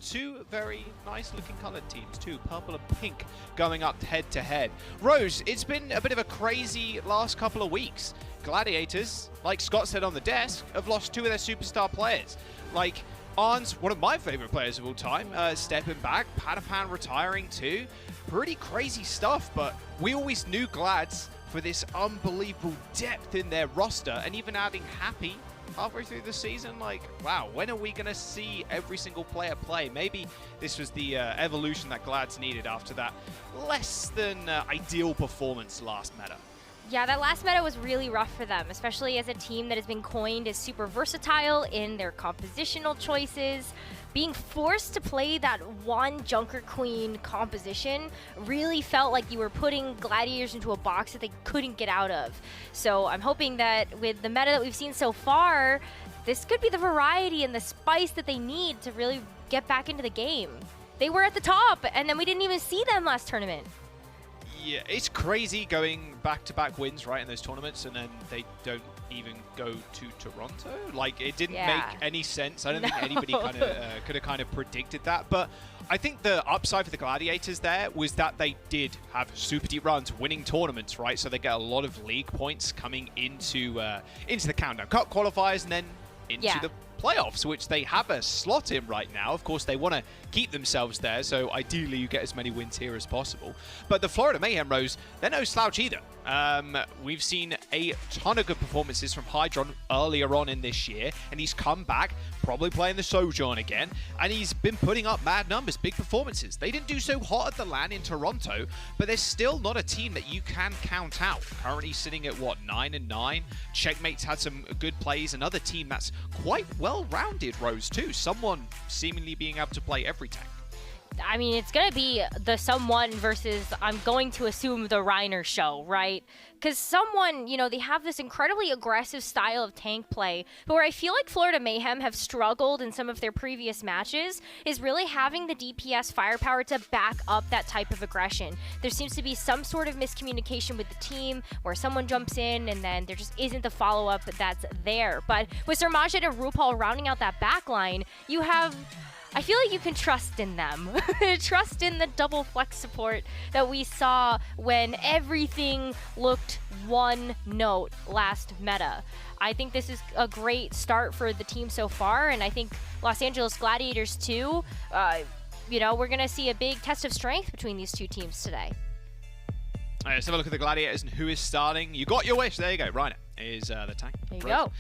two very nice looking colored teams too, purple and pink, going up head to head. Rose, it's been a bit of a crazy last couple of weeks. Gladiators, like Scott said on the desk, have lost two of their superstar players. Like Arn's one of my favorite players of all time, stepping back, Padapan retiring too. Pretty crazy stuff, but we always knew Glads for this unbelievable depth in their roster, and even adding Happy halfway through the season, like, wow, when are we going to see every single player play? Maybe this was the evolution that Glads needed after that less than ideal performance last meta. Yeah, that last meta was really rough for them, especially as a team that has been coined as super versatile in their compositional choices. Being forced to play that one Junker Queen composition really felt like you were putting Gladiators into a box that they couldn't get out of. So I'm hoping that with the meta that we've seen so far, this could be the variety and the spice that they need to really get back into the game. They were at the top, and then we didn't even see them last tournament. Yeah, it's crazy going back-to-back wins, right, in those tournaments, and then they don't even go to Toronto. Like, it didn't make any sense. I don't think anybody could have kind of predicted that. But I think the upside for the Gladiators there was that they did have super deep runs, winning tournaments, right? So they get a lot of league points coming into the Countdown Cup qualifiers and then into the playoffs, which they have a slot in right now. Of course, they want to keep themselves there, so ideally you get as many wins here as possible. But the Florida Mayhem, Rose, they're no slouch either. We've seen a ton of good performances from Hydron earlier on in this year, and he's come back, probably playing the Sojourn again, and he's been putting up mad numbers, big performances. They didn't do so hot at the LAN in Toronto, but they're still not a team that you can count out. Currently sitting at, what, 9-9? Checkmate's had some good plays. Another team that's quite well-rounded, Rose, too. Someone seemingly being able to play every tank. I mean, it's going to be the someone versus, I'm going to assume, the Reiner show, right? Because someone, you know, they have this incredibly aggressive style of tank play, but where I feel like Florida Mayhem have struggled in some of their previous matches is really having the DPS firepower to back up that type of aggression. There seems to be some sort of miscommunication with the team where someone jumps in and then there just isn't the follow-up that's there. But with Sir Majid and RuPaul rounding out that backline, you have... I feel like you can trust in them. Trust in the double flex support that we saw when everything looked one note last meta. I think this is a great start for the team so far, and I think Los Angeles Gladiators too. You know, we're going to see a big test of strength between these two teams today. All right, let's have a look at the Gladiators and who is starting. You got your wish. There you go. Reiner is the tank. There you go.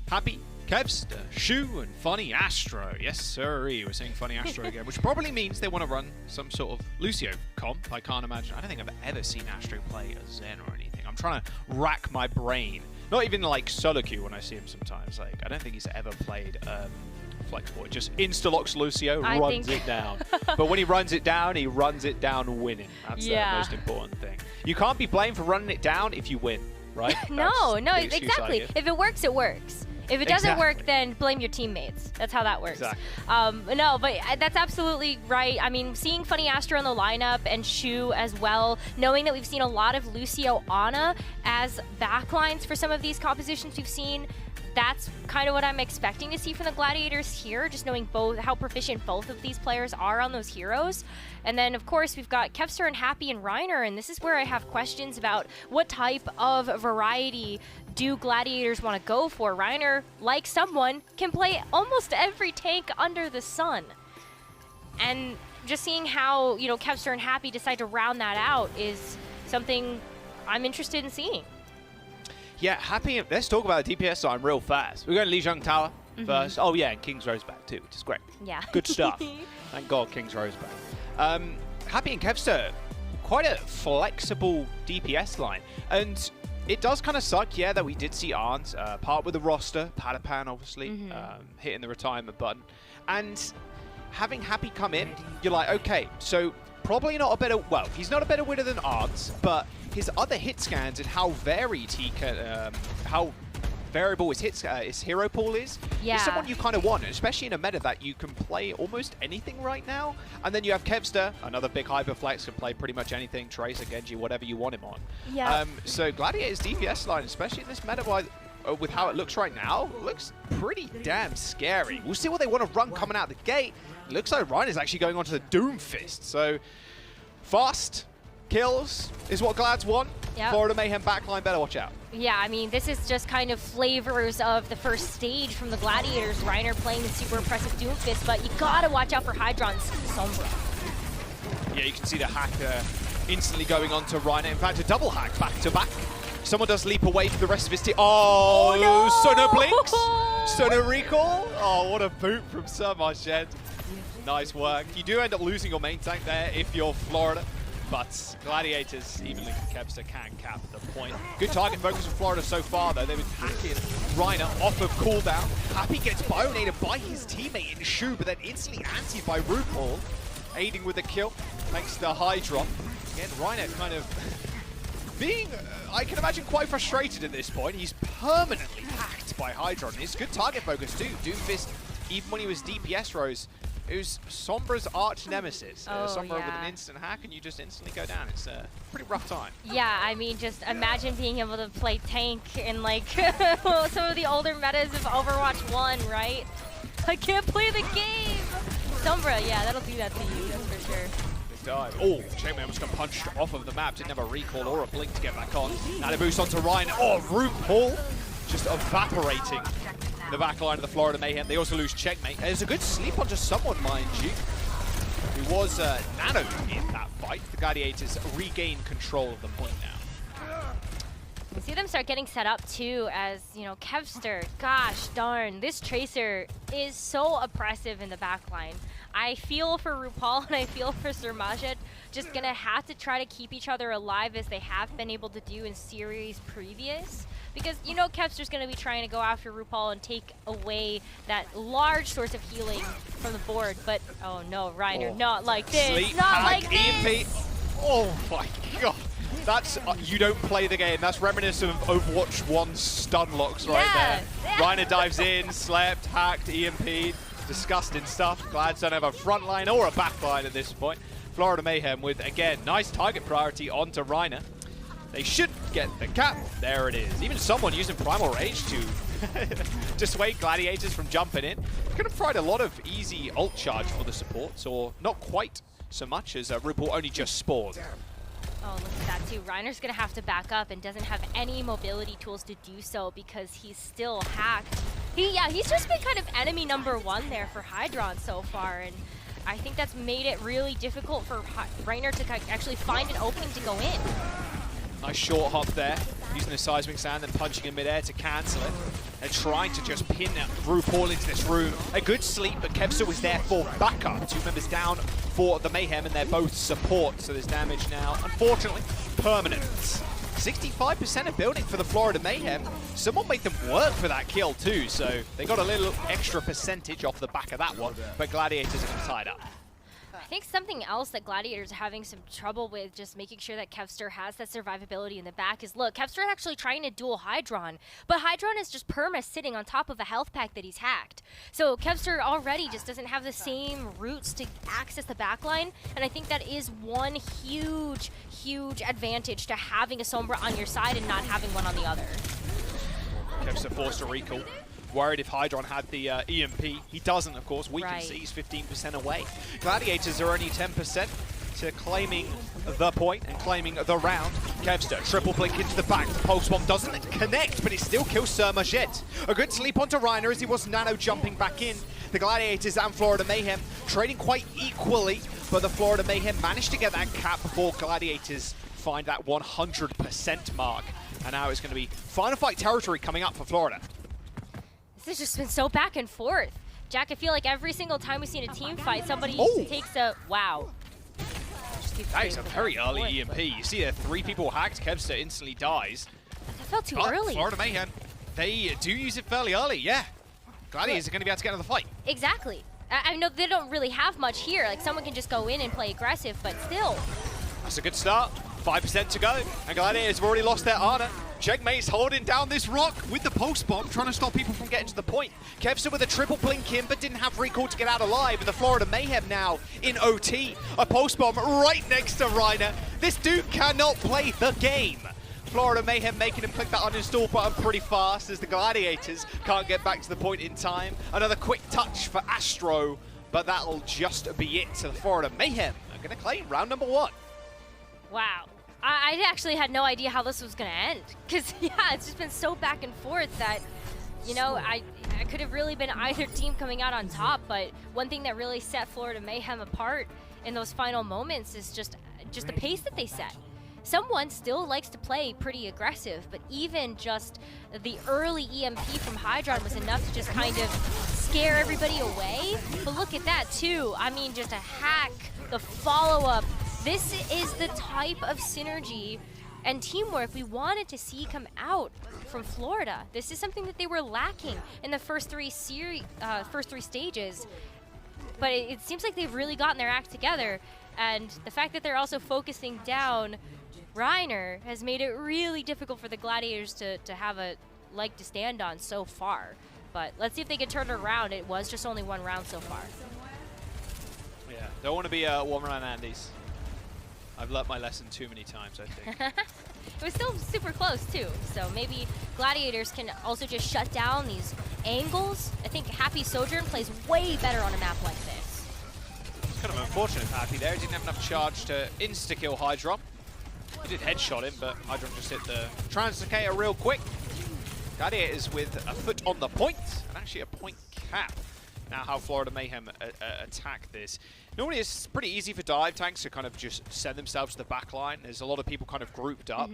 Happy, Kevster, Shu, and Funny Astro. Yes, sirree. We're saying Funny Astro again, which probably means they want to run some sort of Lucio comp. I can't imagine. I don't think I've ever seen Astro play a Zen or anything. I'm trying to rack my brain. Not even like solo queue when I see him sometimes. Like, I don't think he's ever played Flexboy. Just insta-locks Lucio, runs it down. But when he runs it down winning. That's the most important thing. You can't be blamed for running it down if you win, right? No, exactly. If it works, it works. If it doesn't work, then blame your teammates. That's how that works. Exactly. No, but that's absolutely right. I mean, seeing Funny Astro in the lineup and Shu as well, knowing that we've seen a lot of Lucio Ana as backlines for some of these compositions we've seen, that's kind of what I'm expecting to see from the Gladiators here, just knowing both how proficient both of these players are on those heroes. And then, of course, we've got Kevster and Happy and Reiner, and this is where I have questions about what type of variety do Gladiators want to go for. Reiner, like someone, can play almost every tank under the sun. And just seeing how, you know, Kevster and Happy decide to round that out is something I'm interested in seeing. Yeah, Happy. Let's talk about the DPS time real fast. We're going to Lijiang Tower first. Oh, yeah, and King's Rose back too, which is great. Yeah. Good stuff. Thank God King's Rose back. Happy and Kevster, quite a flexible DPS line. And it does kind of suck, yeah, that we did see Arns part with the roster. Padapan, obviously, hitting the retirement button. And having Happy come in, you're like, okay, so probably not a better, well, he's not a better winner than Arns, but his other hit scans and how varied he can, how variable his hero pool is someone you kind of want, especially in a meta that you can play almost anything right now. And then you have Kevster, another big hyperflex, can play pretty much anything, Tracer, Genji, whatever you want him on. So Gladiator's DPS line, especially in this meta, with how it looks right now, looks pretty damn scary. We'll see what they want to run coming out the gate. It looks like Ryan is actually going on to the Doomfist. So fast kills is what Glads want. Yep. Florida Mayhem backline, better watch out. Yeah, I mean, this is just kind of flavors of the first stage from the Gladiators. Reiner playing the super impressive Doomfist, but you gotta watch out for Hydron's Sombra. Yeah, you can see the hack instantly going on to Reiner. In fact, a double hack back to back. Someone does leap away for the rest of his team. Oh, no! Sono blinks. Sono recall. Oh, what a boot from Sir Marchand. Nice work. You do end up losing your main tank there if you're Florida. But Gladiators, even Link and Kevster, can cap the point. Good target focus from Florida so far, though. They've been hacking Reiner off of cooldown. Happy gets bionated by his teammate in Shu, but then instantly antied by RuPaul, aiding with the kill thanks to the high drop. Again, Reiner kind of being, I can imagine, quite frustrated at this point. He's permanently hacked by Hydron. It's good target focus, too. Doomfist, even when he was DPS Rose, it was Sombra's arch nemesis. Sombra with an instant hack and you just instantly go down. It's a pretty rough time. Yeah, I mean, just imagine being able to play tank in like some of the older metas of Overwatch 1, right? I can't play the game! Sombra, yeah, that'll do that to you, that's for sure. Good dive. Oh, Chainman almost got punched off of the map. Didn't have a recall or a blink to get back on. Now they boost onto Ryan. Oh, RuPaul just evaporating the back line of the Florida Mayhem. They also lose Checkmate. There's a good sleep onto someone, mind you, who was Nano in that fight. The Gladiators regain control of the point now. You see them start getting set up too as, you know, Kevster, gosh darn, this Tracer is so oppressive in the back line. I feel for RuPaul and I feel for Sir Majid, just gonna have to try to keep each other alive as they have been able to do in series previous. Because you know Kevster's going to be trying to go after RuPaul and take away that large source of healing from the board. But, oh no, Reiner, not like this. Sleep, not hack, like this. EMP. Oh my god. That's, you don't play the game. That's reminiscent of Overwatch 1 stun locks right there. Reiner dives in, slept, hacked, EMP'd. Disgusting stuff. Glads don't have a front line or a back line at this point. Florida Mayhem with, again, nice target priority onto Reiner. They should get the cap. There it is. Even someone using Primal Rage to dissuade Gladiators from jumping in. Could have tried a lot of easy ult charge for the supports, or not quite so much as RuPaul only just spawned. Oh, look at that too. Reiner's going to have to back up and doesn't have any mobility tools to do so because he's still hacked. He's just been kind of enemy #1 there for Hydron so far, and I think that's made it really difficult for Reiner to actually find an opening to go in. Nice short hop there, using the seismic sand and punching in midair to cancel it. They're trying to just pin RuPaul into this room. A good sleep, but Kevster was there for backup. 2 members down for the Mayhem, and they're both support, so there's damage now. Unfortunately, permanent. 65% of building for the Florida Mayhem. Someone made them work for that kill too, so they got a little extra percentage off the back of that one, but Gladiators are tied up. I think something else that Gladiators are having some trouble with, just making sure that Kevster has that survivability in the back, is look, Kevster is actually trying to duel Hydron, but Hydron is just perma sitting on top of a health pack that he's hacked. So Kevster already just doesn't have the same routes to access the backline, and I think that is one huge, huge advantage to having a Sombra on your side and not having one on the other. Kevster forced a recall. Worried if Hydron had the EMP. He doesn't, of course. We can see he's 15% away. Gladiators are only 10% to claiming the point and claiming the round. Kevster, triple blink into the back. The pulse bomb doesn't connect, but it still kills Sir Majid. A good sleep onto Reiner as he was nano jumping back in. The Gladiators and Florida Mayhem trading quite equally, but the Florida Mayhem managed to get that cap before Gladiators find that 100% mark. And now it's going to be final fight territory coming up for Florida. This has just been so back and forth. Jack, I feel like every single time we've seen a team fight, somebody takes a... Wow. That is a very early EMP. You see there, 3 people hacked. Kevster instantly dies. That felt too early. Florida Mayhem, they do use it fairly early, yeah. Gladiators are going to be able to get into the fight. Exactly. I know they don't really have much here. Like, someone can just go in and play aggressive, but still. That's a good start. 5% to go. And Gladiators have already lost their Ana. Checkmate's holding down this rock with the pulse bomb, trying to stop people from getting to the point. Kevster with a triple blink in, but didn't have recall to get out alive. And the Florida Mayhem now in OT. A pulse bomb right next to Reiner. This dude cannot play the game. Florida Mayhem making him click that uninstall button pretty fast as the Gladiators can't get back to the point in time. Another quick touch for Astro, but that'll just be it. So the Florida Mayhem are going to claim round number 1. Wow. I actually had no idea how this was going to end. Because, yeah, it's just been so back and forth that, you know, I could have really been either team coming out on top. But one thing that really set Florida Mayhem apart in those final moments is just the pace that they set. Someone still likes to play pretty aggressive, but even just the early EMP from Hydron was enough to just kind of scare everybody away. But look at that too. I mean, just a hack, the follow-up. This is the type of synergy and teamwork we wanted to see come out from Florida. This is something that they were lacking in the first three stages. But it seems like they've really gotten their act together. And the fact that they're also focusing down Reiner has made it really difficult for the Gladiators to have a leg to stand on so far. But let's see if they can turn it around. It was just only 1 round so far. Yeah, don't want to be one-round Andes. I've learnt my lesson too many times, I think. It was still super close, too. So maybe Gladiators can also just shut down these angles. I think Happy Sojourn plays way better on a map like this. It's kind of unfortunate for Happy there. He didn't have enough charge to insta-kill Hydron. He did headshot him, but Hydron just hit the Translocator real quick. Gladiators with a foot on the point, and actually a point cap. Now how Florida Mayhem attack this. Normally it's pretty easy for dive tanks to kind of just send themselves to the back line. There's a lot of people kind of grouped up.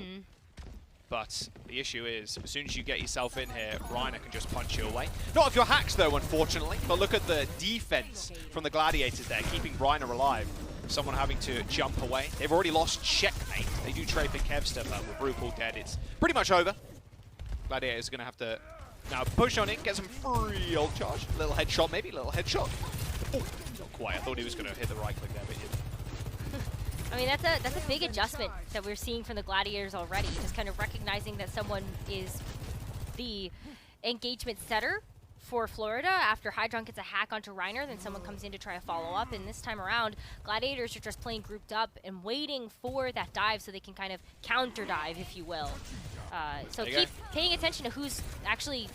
But the issue is, as soon as you get yourself in here, Reiner can just punch you away. Not if you're hacked though, unfortunately. But look at the defense from the Gladiators there, keeping Reiner alive. Someone having to jump away. They've already lost checkmate. They do trade for Kevster, but with Rugal dead, it's pretty much over. Gladiators are going to have to now push on in, get some free old charge. A little headshot maybe, a little headshot. Oh, not quite. I thought he was going to hit the right click there, but he didn't. I mean, that's a big adjustment that we're seeing from the Gladiators already. Just kind of recognizing that someone is the engagement setter for Florida. After Hydron gets a hack onto Reiner, then someone comes in to try to follow up. And this time around, Gladiators are just playing grouped up and waiting for that dive so they can kind of counter dive, if you will. So keep paying attention to who's actually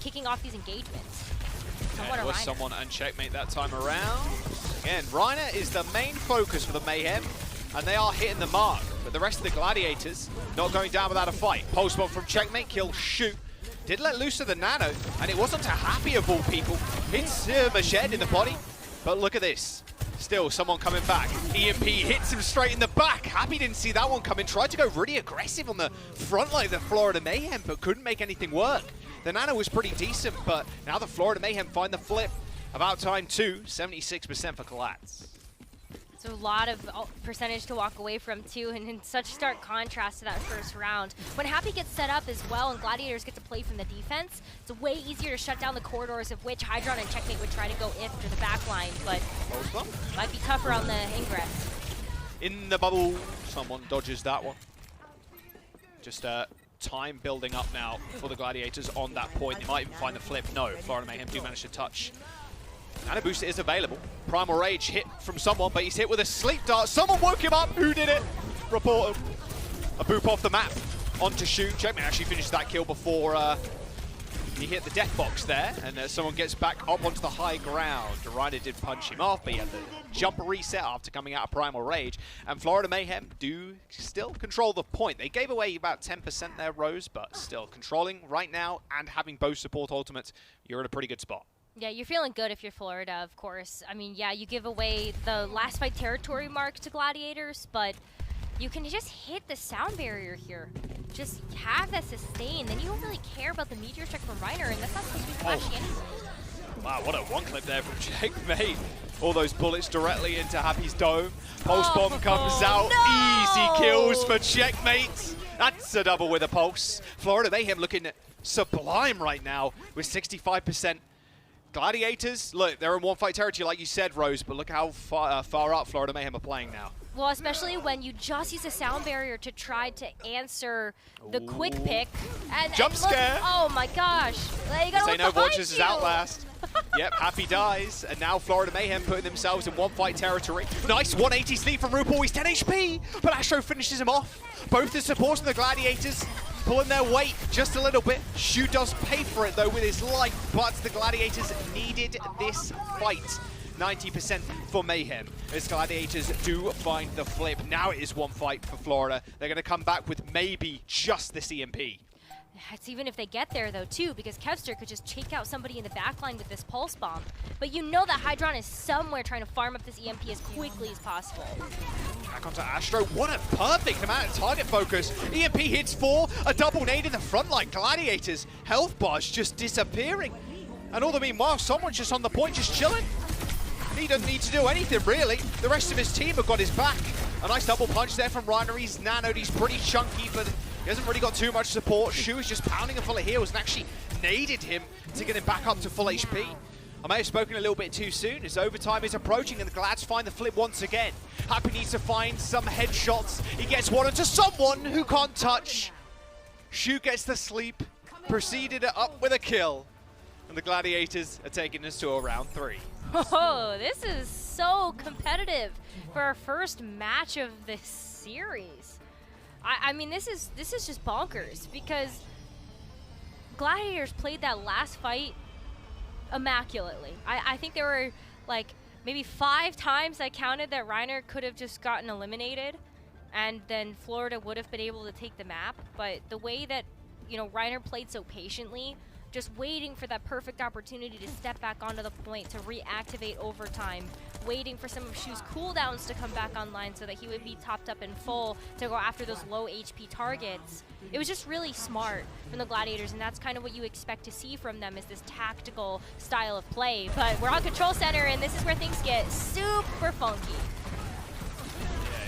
kicking off these engagements. And it was someone and checkmate that time around. Again, Reiner is the main focus for the Mayhem, and they are hitting the mark. But the rest of the Gladiators not going down without a fight. Post bomb from checkmate, kill, shoot. Did let loose of the nano, and it wasn't a Happy of all people. Hits Machete in the body, but look at this. Still, someone coming back. EMP hits him straight in the back. Happy didn't see that one coming. Tried to go really aggressive on the front line of the Florida Mayhem, but couldn't make anything work. The nano was pretty decent, but now the Florida Mayhem find the flip. About time too, 76% for Colats. So a lot of percentage to walk away from too, and in such stark contrast to that first round. When Happy gets set up as well and Gladiators get to play from the defense, it's way easier to shut down the corridors of which Hydron and Checkmate would try to go if to the back line, but might be tougher on the ingress. In the bubble, someone dodges that one. Just time building up now for the Gladiators on that point. They might even find the flip. No, Florida Mayhem do manage to touch. Nano booster is available. Primal Rage hit from someone, but he's hit with a sleep dart. Someone woke him up. Who did it? Report him. A boop off the map. On to shoot. Checkmate actually finishes that kill before he hit the death box there, and someone gets back up onto the high ground. Reiner did punch him off, but he had the jump reset after coming out of Primal Rage. And Florida Mayhem do still control the point. They gave away about 10% there, Rose, but still controlling right now and having both support ultimates, you're in a pretty good spot. Yeah, you're feeling good if you're Florida, of course. I mean, yeah, you give away the last fight territory mark to Gladiators, but you can just hit the sound barrier here. Just have that sustain, then you don't really care about the meteor strike from Reiner, and that's not supposed to be flashy anyway. Wow, what a one clip there from Checkmate. All those bullets directly into Happy's dome. Pulse bomb comes out. No! Easy kills for Checkmate. That's a double with a pulse. Florida Mayhem looking sublime right now with 65%. Gladiators, look, they're in one-fight territory like you said, Rose, but look how far up Florida Mayhem are playing now. Well, especially when you just use a sound barrier to try to answer the quick pick. And jump scare! Oh my gosh. You gotta Say look no, behind Watches you. is Outlast. Yep, Happy dies, and now Florida Mayhem putting themselves in one-fight territory. Nice 180 sleep from RuPaul, he's 10 HP, but Astro finishes him off. Both the supports and the Gladiators pulling their weight just a little bit. Shu does pay for it, though, with his life, but the Gladiators needed this fight. 90% for Mayhem, as Gladiators do find the flip. Now it is one fight for Florida. They're going to come back with maybe just this EMP. It's even if they get there, though, too, because Kevster could just take out somebody in the backline with this Pulse Bomb. But you know that Hydron is somewhere trying to farm up this EMP as quickly as possible. Back onto Astro. What a perfect amount of target focus. EMP hits 4, a double nade in the front line. Gladiators, health bars just disappearing. And all the meanwhile, someone's just on the point, just chilling. He doesn't need to do anything, really. The rest of his team have got his back. A nice double punch there from Reiner. He's nanoed, he's pretty chunky, but he hasn't really got too much support. Shu is just pounding him full of heals and actually naded him to get him back up to full HP. I may have spoken a little bit too soon as overtime is approaching and the Glads find the flip once again. Happy needs to find some headshots. He gets one onto someone who can't touch. Shu gets the sleep, proceeded up with a kill. And the Gladiators are taking us to a round 3. Oh, this is so competitive for our first match of this series. I mean, this is just bonkers because Gladiators played that last fight immaculately. I think there were like maybe 5 times I counted that Reiner could have just gotten eliminated, and then Florida would have been able to take the map. But the way that, you know, Reiner played so patiently, just waiting for that perfect opportunity to step back onto the point, to reactivate overtime, waiting for some of Shu's cooldowns to come back online so that he would be topped up in full to go after those low HP targets. It was just really smart from the Gladiators, and that's kind of what you expect to see from them, is this tactical style of play. But we're on Control Center, and this is where things get super funky.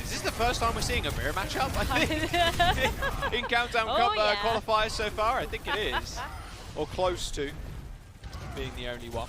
Is this the first time we're seeing a mirror matchup, I think, in Countdown Cup qualifiers so far? I think it is. Or close to being the only one.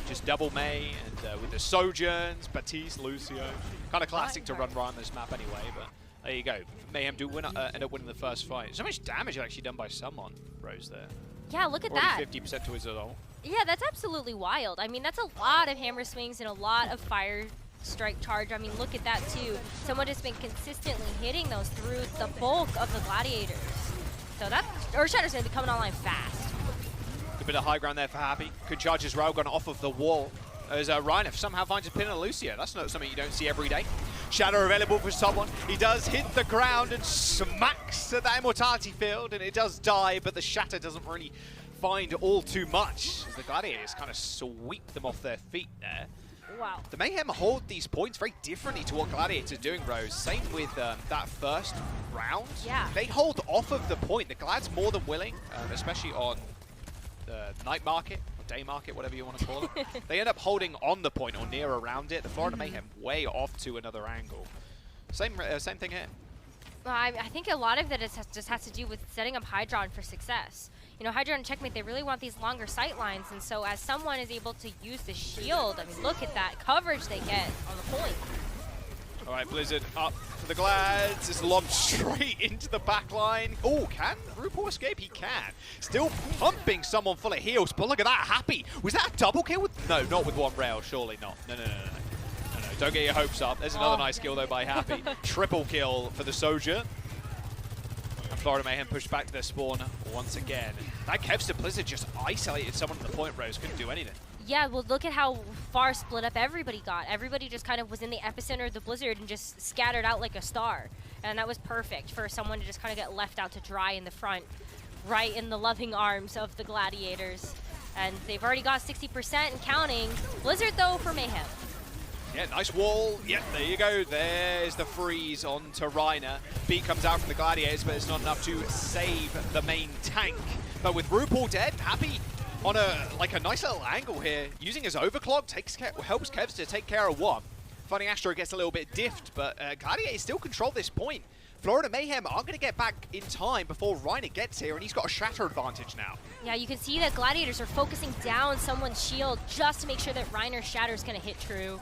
Just double May and with the Sojourns, Batiste, Lucio. Kind of classic to run around this map anyway, but there you go. Mayhem do win, end up winning the first fight. So much damage actually done by someone, Rose, there. Yeah, look at Already that. 50% to his ult. Yeah, that's absolutely wild. I mean, that's a lot of hammer swings and a lot of fire strike charge. I mean, look at that too. Someone has been consistently hitting those through the bulk of the Gladiators. So that Earthshatter's going to be coming online fast. A bit of high ground there for Happy. Good charge as well, gone off of the wall. As Reiner somehow finds a pin on Lucio. That's not something you don't see every day. Shadow available for someone. He does hit the ground and smacks at that immortality field, and it does die, but the shatter doesn't really find all too much, as the Gladiators kind of sweep them off their feet there. Wow. The Mayhem hold these points very differently to what Gladiators are doing, Rose. Same with that first round. Yeah. They hold off of the point. The Glad's more than willing, especially on the night market, or day market, whatever you want to call it. They end up holding on the point or near around it. The Florida Mayhem way off to another angle. Same thing here. Well, I think a lot of that just has to do with setting up Hydron for success. You know, Hydron and Checkmate, they really want these longer sight lines, and so as someone is able to use the shield, I mean, look at that coverage they get on the point. All right, Blizzard up for the Glads. It's lobbed straight into the back line. Oh, can RuPaul escape? He can. Still pumping someone full of heals, but look at that, Happy. Was that a double kill? No, not with one rail, surely not. No. Don't get your hopes up. There's another nice kill, though, by Happy. Triple kill for the Sojourn. And Florida Mayhem pushed back to their spawn once again. That Kevster Blizzard just isolated someone at the point, Rose. Couldn't do anything. Yeah, well, look at how far split up everybody got. Everybody just kind of was in the epicenter of the blizzard and just scattered out like a star. And that was perfect for someone to just kind of get left out to dry in the front, right in the loving arms of the Gladiators. And they've already got 60% and counting. Blizzard, though, for Mayhem. Yeah, nice wall. Yep, there you go. There's the freeze onto Reiner. Beat comes out from the Gladiators, but it's not enough to save the main tank. But with RuPaul dead, Happy on a nice little angle here, using his overclock, helps Kevs to take care of one. Finding Astro gets a little bit diffed, but Gladiators still control this point. Florida Mayhem aren't going to get back in time before Reiner gets here, and he's got a shatter advantage now. Yeah, you can see that Gladiators are focusing down someone's shield just to make sure that Reiner's shatter is going to hit true.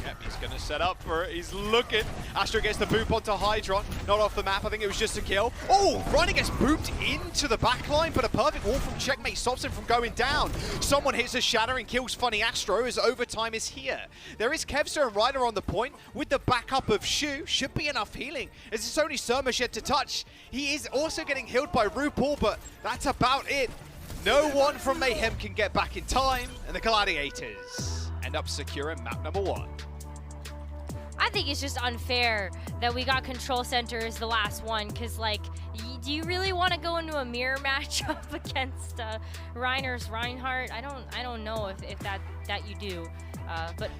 Yep, he's going to set up for it. He's looking. Astro gets the boop onto Hydron. Not off the map. I think it was just a kill. Oh, Reiner gets booped into the backline, but a perfect wall from Checkmate stops him from going down. Someone hits a shatter and kills Funny Astro as overtime is here. There is Kevster and Reiner on the point with the backup of Shu. Should be enough healing, as it's only Surmash yet to touch. He is also getting healed by RuPaul, but that's about it. No one from Mayhem can get back in time, and the Gladiators end up securing map number 1. I think it's just unfair that we got Control Center as the last one, because, like, do you really want to go into a mirror matchup against Reiner's Reinhardt? I don't know if that you do. But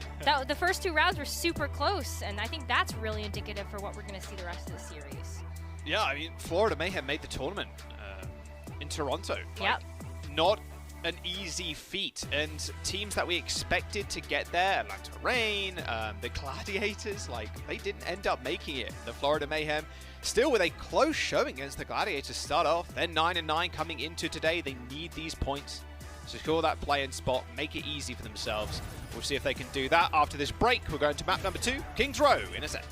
the first 2 rounds were super close, and I think that's really indicative for what we're going to see the rest of the series. Yeah, I mean, Florida Mayhem made the tournament in Toronto. Yep. Not an easy feat, and teams that we expected to get there, Atlanta Reign, the Gladiators, like, they didn't end up making it. The Florida Mayhem still with a close showing against the Gladiators start off. They're 9-9 coming into today. They need these points to secure that play-in spot, make it easy for themselves. We'll see if they can do that after this break. We're going to map number 2, Kings Row, in a sec.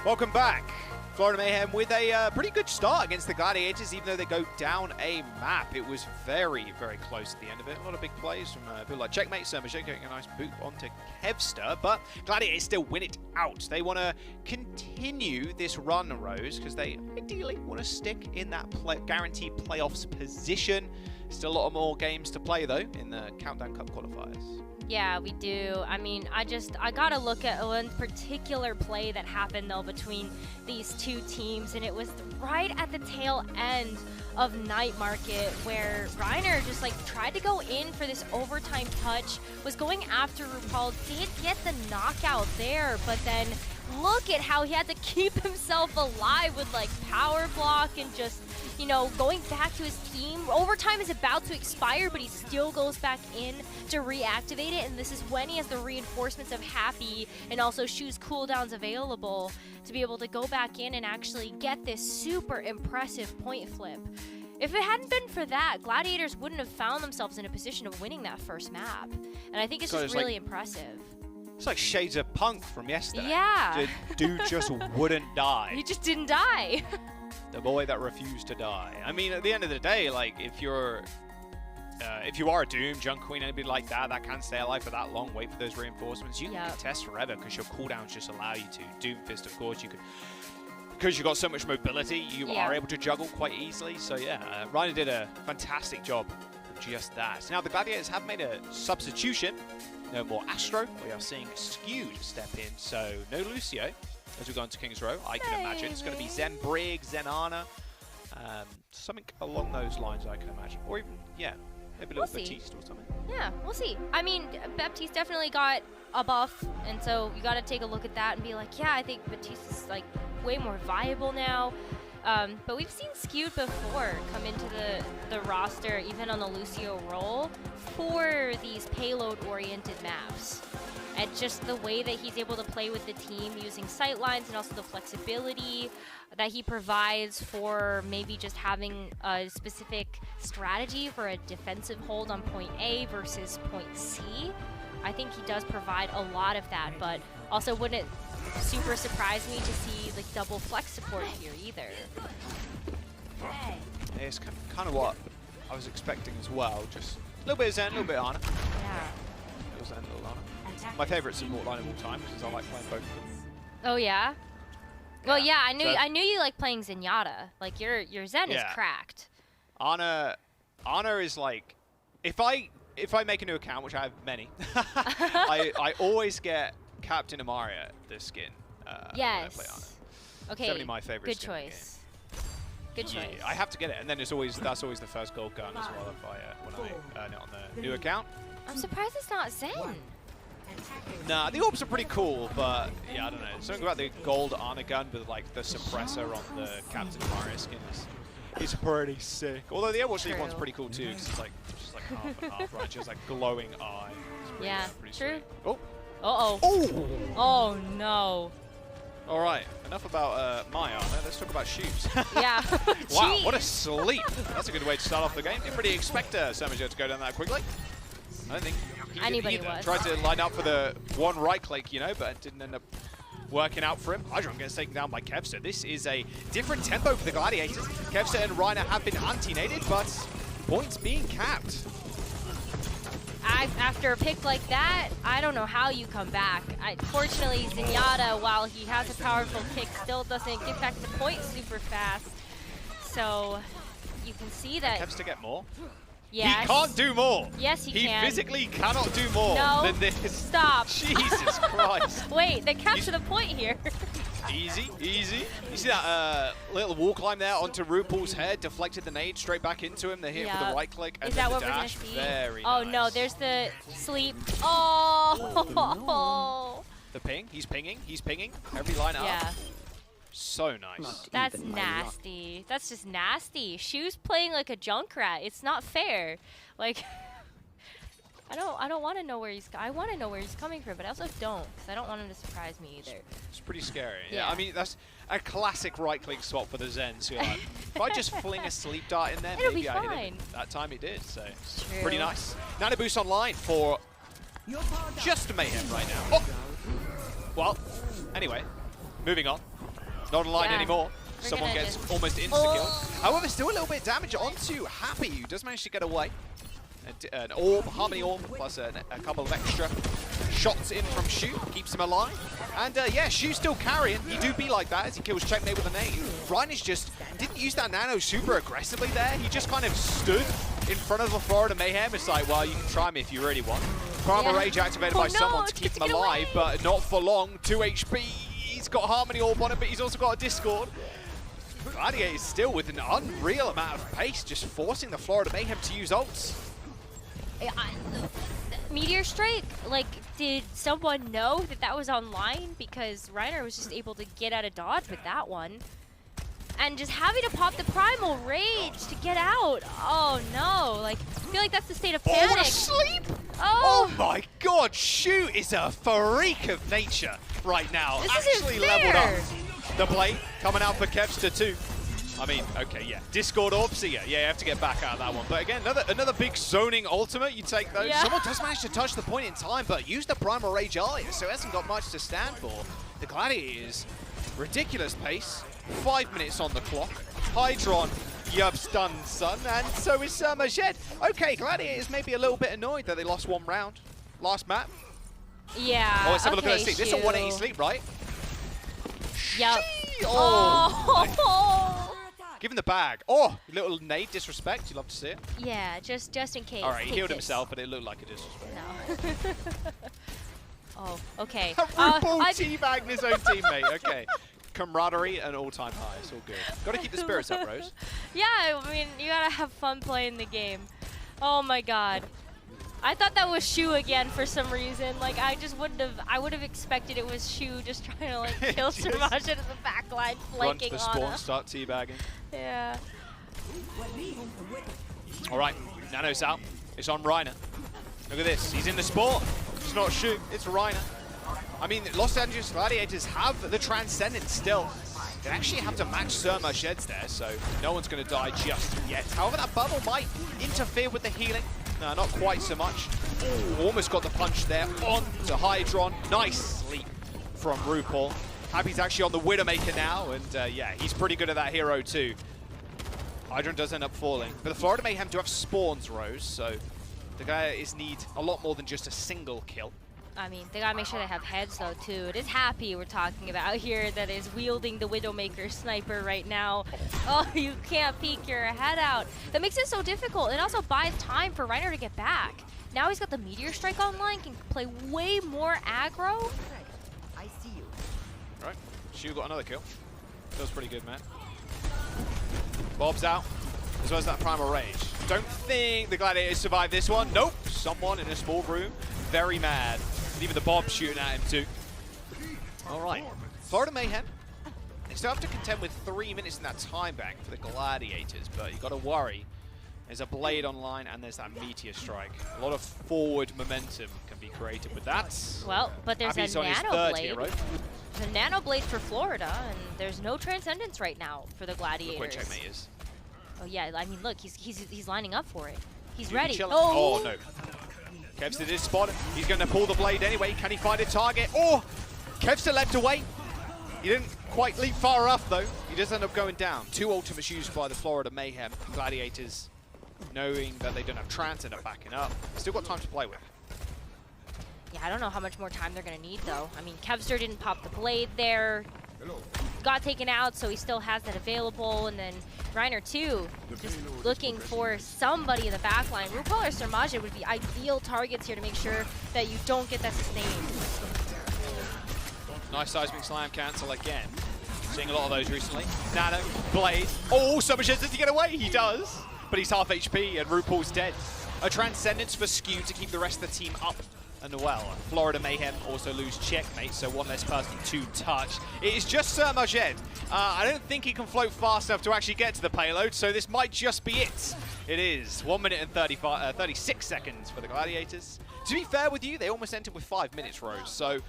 Welcome back. Florida Mayhem with a pretty good start against the Gladiators, even though they go down a map. It was very, very close at the end of it. A lot of big plays from people like Checkmate, Sermajet getting a nice boot onto Kevster, but Gladiators still win it out. They want to continue this run, Rose, because they ideally want to stick in that guaranteed playoffs position. Still a lot more games to play, though, in the Countdown Cup qualifiers. Yeah, we do. I mean, I gotta look at one particular play that happened, though, between these two teams, and it was right at the tail end of Night Market, where Reiner just, like, tried to go in for this overtime touch, was going after RuPaul, did get the knockout there, but then look at how he had to keep himself alive with, like, power block and just, you know, going back to his team. Overtime is about to expire, but he still goes back in to reactivate it, and this is when he has the reinforcements of Happy and also Shu's cooldowns available to be able to go back in and actually get this super impressive point flip. If it hadn't been for that, Gladiators wouldn't have found themselves in a position of winning that first map, and I think it's just really impressive. It's like shades of Punk from yesterday. Yeah. The dude just wouldn't die. He just didn't die. The boy that refused to die. I mean, at the end of the day, like, if you are a Doom, Junk Queen, anybody like that can stay alive for that long, wait for those reinforcements, you can contest forever because your cooldowns just allow you to. Doomfist, of course, you could, because you've got so much mobility, you are able to juggle quite easily. So yeah, Reiner did a fantastic job of just that. Now the Gladiators have made a substitution. No more Astro. We are seeing Skewed step in, so no Lucio as we go into King's Row. I can imagine it's going to be Zen Briggs, Zen Ana, something along those lines, I can imagine. Or even, yeah, maybe a little Baptiste or something. Yeah, we'll see. I mean, Baptiste definitely got a buff, and so you got to take a look at that and be like, yeah, I think Baptiste is like way more viable now. But we've seen Skewed before come into the roster, even on the Lucio role, for these payload-oriented maps. And just the way that he's able to play with the team using sightlines and also the flexibility that he provides for maybe just having a specific strategy for a defensive hold on point A versus point C. I think he does provide a lot of that, but also wouldn't super surprise me to see like double flex support here either. Yeah, it's kind of what I was expecting as well. Just a little bit of Zen, a little bit of Ana. Yeah. A little Zen, a little Ana. My favorite support line of all time because I like playing both of them. Oh yeah. Well, yeah, I knew you like playing Zenyatta. Like your Zen is cracked. Ana is like, if I make a new account, which I have many, I always get Captain Amaria this skin. Yes. When I play Ana. Okay. Definitely my favorite. Good skin choice. Good choice. Yeah, I have to get it, and then that's always the first gold gun as well if when I earn it on the new account. I'm surprised it's not Zen. Nah, the orbs are pretty cool, but yeah, I don't know. Something about the gold Ana gun with like the suppressor on the Captain Amaria skin is pretty sick. Although the Overwatch League one's pretty cool too, because it's like just like half and half, right? Just like glowing eye. Yeah, pretty true. Sweet. Oh. Uh-oh. Oh. Oh no. All right, enough about my armor. Let's talk about shoes. Yeah. Wow, what a sleep. That's a good way to start off the game. Didn't really expect Sermajet to go down that quickly. I don't think anybody was. Tried to line up for the one right click, you know, but it didn't end up working out for him. Hydron gets taken down by Kevster. This is a different tempo for the Gladiators. Kevster and Reiner have been anti-nated, but points being capped. After a pick like that, I don't know how you come back. Fortunately, Zenyatta, while he has a powerful kick, still doesn't get back to point super fast. So you can see that. Kevster get more? Yes. He can't do more. Yes, he can. He physically cannot do more than this. Stop. Jesus Christ. Wait, they capture the point here. Easy, easy. You see that little wall climb there onto RuPaul's head, deflected the nade straight back into him. They hit for the right click and Is that the what dash. We're gonna see? Very nice. nice. No, there's the sleep. Oh. No. The ping. He's pinging. He's pinging. Every line up. Yeah. So nice. That's nasty. That's just nasty. Shu's playing like a Junkrat. It's not fair. Like, I don't want to know where I want to know where he's coming from, but I also don't, because I don't want him to surprise me either. It's pretty scary. Yeah, I mean, that's a classic right-click swap for the Zen. So you're like, if I just fling a sleep dart in there, it'll maybe be I fine. hit him. That time he did, so True. pretty nice. Nano boost online for just Mayhem right now. Oh! Well, anyway, moving on. Not online anymore. Someone gets almost insta-kill. However, still a little bit of damage onto Happy, who does manage to get away. An orb, Harmony Orb, plus a couple of extra shots in from Shu, keeps him alive. And yeah, Shu's still carrying. He do be like that as he kills Checkmate with a nade. Reiners just didn't use that nano super aggressively there. He just kind of stood in front of the Florida Mayhem. It's like, well, you can try me if you really want. Primal Rage activated by someone to keep him alive, but not for long. 2 HP. He's got Harmony Orb on it, but he's also got a Discord. Gladiator is still with an unreal amount of pace, just forcing the Florida Mayhem to use ults. Meteor Strike, like, did someone know that that was online? Because Reiner was just able to get out of dodge with that one. And just having to pop the Primal Rage to get out. Oh no, like, I feel like that's the state of panic. Oh, what a sleep! Oh my god, Shu is a freak of nature right now. This actually isn't fair. leveled up. The blade coming out for Kevster too. I mean, okay, yeah. Discord Orb, so yeah, you have to get back out of that one. But again, another big zoning ultimate. You take those. Yeah. Someone does manage to touch the point in time, but used the Primal Rage earlier, so it hasn't got much to stand for. The Gladiators, ridiculous pace. 5 minutes on the clock. Hydron, you've stunned, son, and so is Majed. Okay, Gladiators may be a little bit annoyed that they lost 1 round. Last map. Yeah. Oh, let's have a look at that sleep. Shu. This is a 180 sleep, right? Yep. Oh! Give him the bag. Oh, little nade disrespect. You love to see it. Yeah, just in case. All right, he healed himself, but it looked like a disrespect. No. Oh, okay. RuPaul teabagging his own teammate. Okay. Camaraderie and all-time high. It's all good. Got to keep the spirits up, Rose. Yeah, I mean, you gotta have fun playing the game. Oh my god. I thought that was Shu again for some reason. Like, I just I would have expected it was Shu just trying to, like, kill Sermage at the back line, flanking Run to the spawn, Ana. start teabagging. Yeah. All right, Nano's out. It's on Reiner. Look at this. He's in the spawn. It's not Shu, it's Reiner. I mean, Los Angeles Gladiators have the Transcendence still. They actually have to match Surma Sheds there, so no one's going to die just yet. However, that bubble might interfere with the healing. No, not quite so much. Ooh, almost got the punch there on to Hydron. Nice sleep from RuPaul. Happy's actually on the Widowmaker now, and yeah, he's pretty good at that hero too. Hydron does end up falling. But the Florida Mayhem do have spawns, Rose, so the guys need a lot more than just a single kill. I mean, they gotta make sure they have heads though too. It is Happy we're talking about here that is wielding the Widowmaker sniper right now. Oh, you can't peek your head out. That makes it so difficult. It also buys time for Reiner to get back. Now he's got the Meteor Strike online, can play way more aggro. I see you. All right, Shu got another kill. Feels pretty good, man. Bob's out, as well as that Primal Rage. Don't think the Gladiators survive this one. Nope, someone in a small room, very mad. Even the Bob shooting at him too. All right, Florida Mayhem. They still have to contend with 3 minutes in that time bank for the Gladiators, but you got to worry. There's a Blade online and there's that Meteor Strike. A lot of forward momentum can be created with that. Well, but there's Happy's a on his Nano third Blade. hero. There's a Nano Blade for Florida, and there's no Transcendence right now for the Gladiators. Look where Checkmate is. Oh yeah, I mean, look, he's lining up for it. He's ready. Oh no. Kevster did spot it. He's going to pull the blade anyway. Can he find a target? Oh! Kevster leapt away. He didn't quite leap far enough, though. He does end up going down. 2 ultimates used by the Florida Mayhem. Gladiators, knowing that they don't have Trance, end up backing up. Still got time to play with. Yeah, I don't know how much more time they're going to need, though. I mean, Kevster didn't pop the blade there. Got taken out, so he still has that available. And then Reiner, too, just looking for somebody in the backline. RuPaul or Sermage would be ideal targets here to make sure that you don't get that sustained. Nice seismic slam cancel again. Seeing a lot of those recently. Nano, Blade. Oh, Sermage does he get away? He does. But he's half HP and RuPaul's dead. A Transcendence for Skew to keep the rest of the team up And well, Florida Mayhem also lose checkmate, so one less person to touch. It is just Sir Majed. I don't think he can float fast enough to actually get to the payload, so this might just be it. It is 1 minute and 36 seconds for the Gladiators. To be fair with you, they almost entered with 5 minutes, Rose. So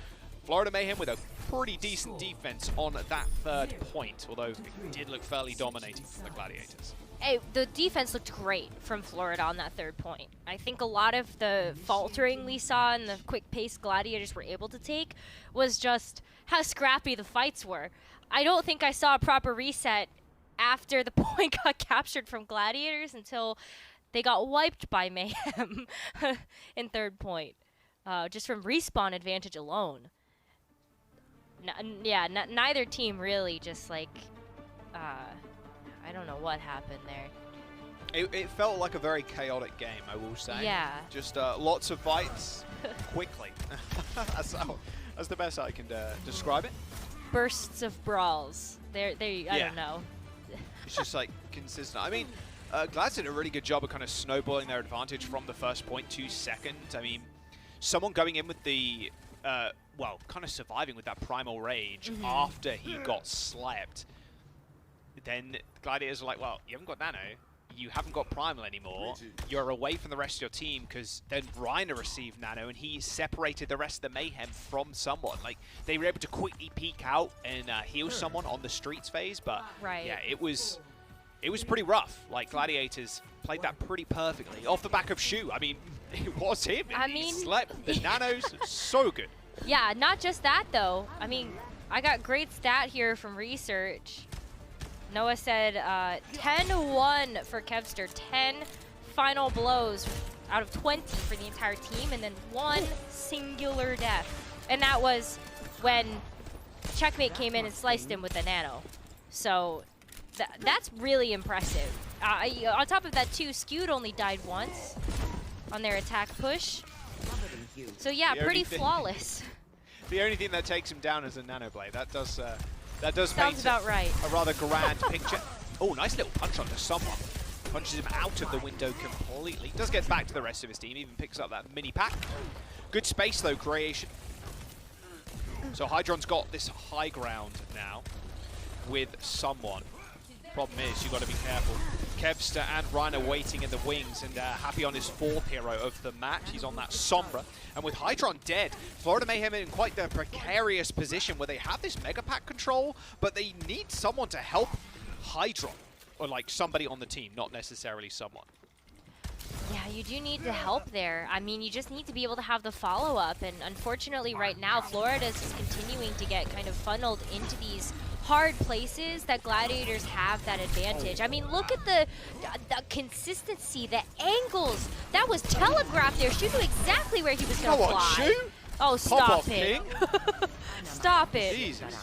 Florida Mayhem with a pretty decent defense on that third point, although it did look fairly dominating from the Gladiators. Hey, the defense looked great from Florida on that third point. I think a lot of the faltering we saw and the quick pace Gladiators were able to take was just how scrappy the fights were. I don't think I saw a proper reset after the point got captured from Gladiators until they got wiped by Mayhem in third point, just from respawn advantage alone. Neither team really just like, I don't know what happened there. It felt like a very chaotic game, I will say. Yeah. Just lots of fights quickly. That's the best I can describe it. Bursts of brawls. I don't know. It's just like consistent. I mean, Glads did a really good job of kind of snowballing their advantage from the first point to second. I mean, someone going in with the, well, kind of surviving with that primal rage after he got slept. Then Gladiators are like, well, you haven't got Nano, you haven't got Primal anymore, you're away from the rest of your team, because then Reiner received Nano and he separated the rest of the Mayhem from someone. Like, they were able to quickly peek out and heal someone on the streets phase, but yeah, it was pretty rough. Like, Gladiators played that pretty perfectly. Off the back of Shu, I mean, it was him. He slept. The Nanos, so good. Yeah, not just that, though. I mean, I got great stat here from research. Noah said 10-1 for Kevster, 10 final blows out of 20 for the entire team, and then 1 singular death. And that was when Checkmate came in and sliced him with the Nano. So that's really impressive. On top of that, too, Skewed only died once on their attack push. So yeah, pretty flawless. The only thing that takes him down is a Nano Blade. That does Sounds about right. A rather grand picture. Oh, nice little punch onto someone. Punches him out of the window completely. Does get back to the rest of his team, even picks up that mini pack. Good space though, creation. So Hydron's got this high ground now with someone. Problem is, you've got to be careful. Kevster and Reiner waiting in the wings, and Happy on his fourth hero of the match. He's on that Sombra. And with Hydron dead, Florida Mayhem in quite the precarious position where they have this Mega Pack control, but they need someone to help Hydron. Or like somebody on the team, not necessarily someone. Yeah, you do need the help there. I mean, you just need to be able to have the follow-up, and unfortunately right now, Florida's just continuing to get kind of funneled into these hard places that Gladiators have that advantage. I mean, look at the consistency, the angles. That was telegraphed there. Shu knew exactly where he was going to fly. Shu? Oh, stop it. Stop it. Jesus.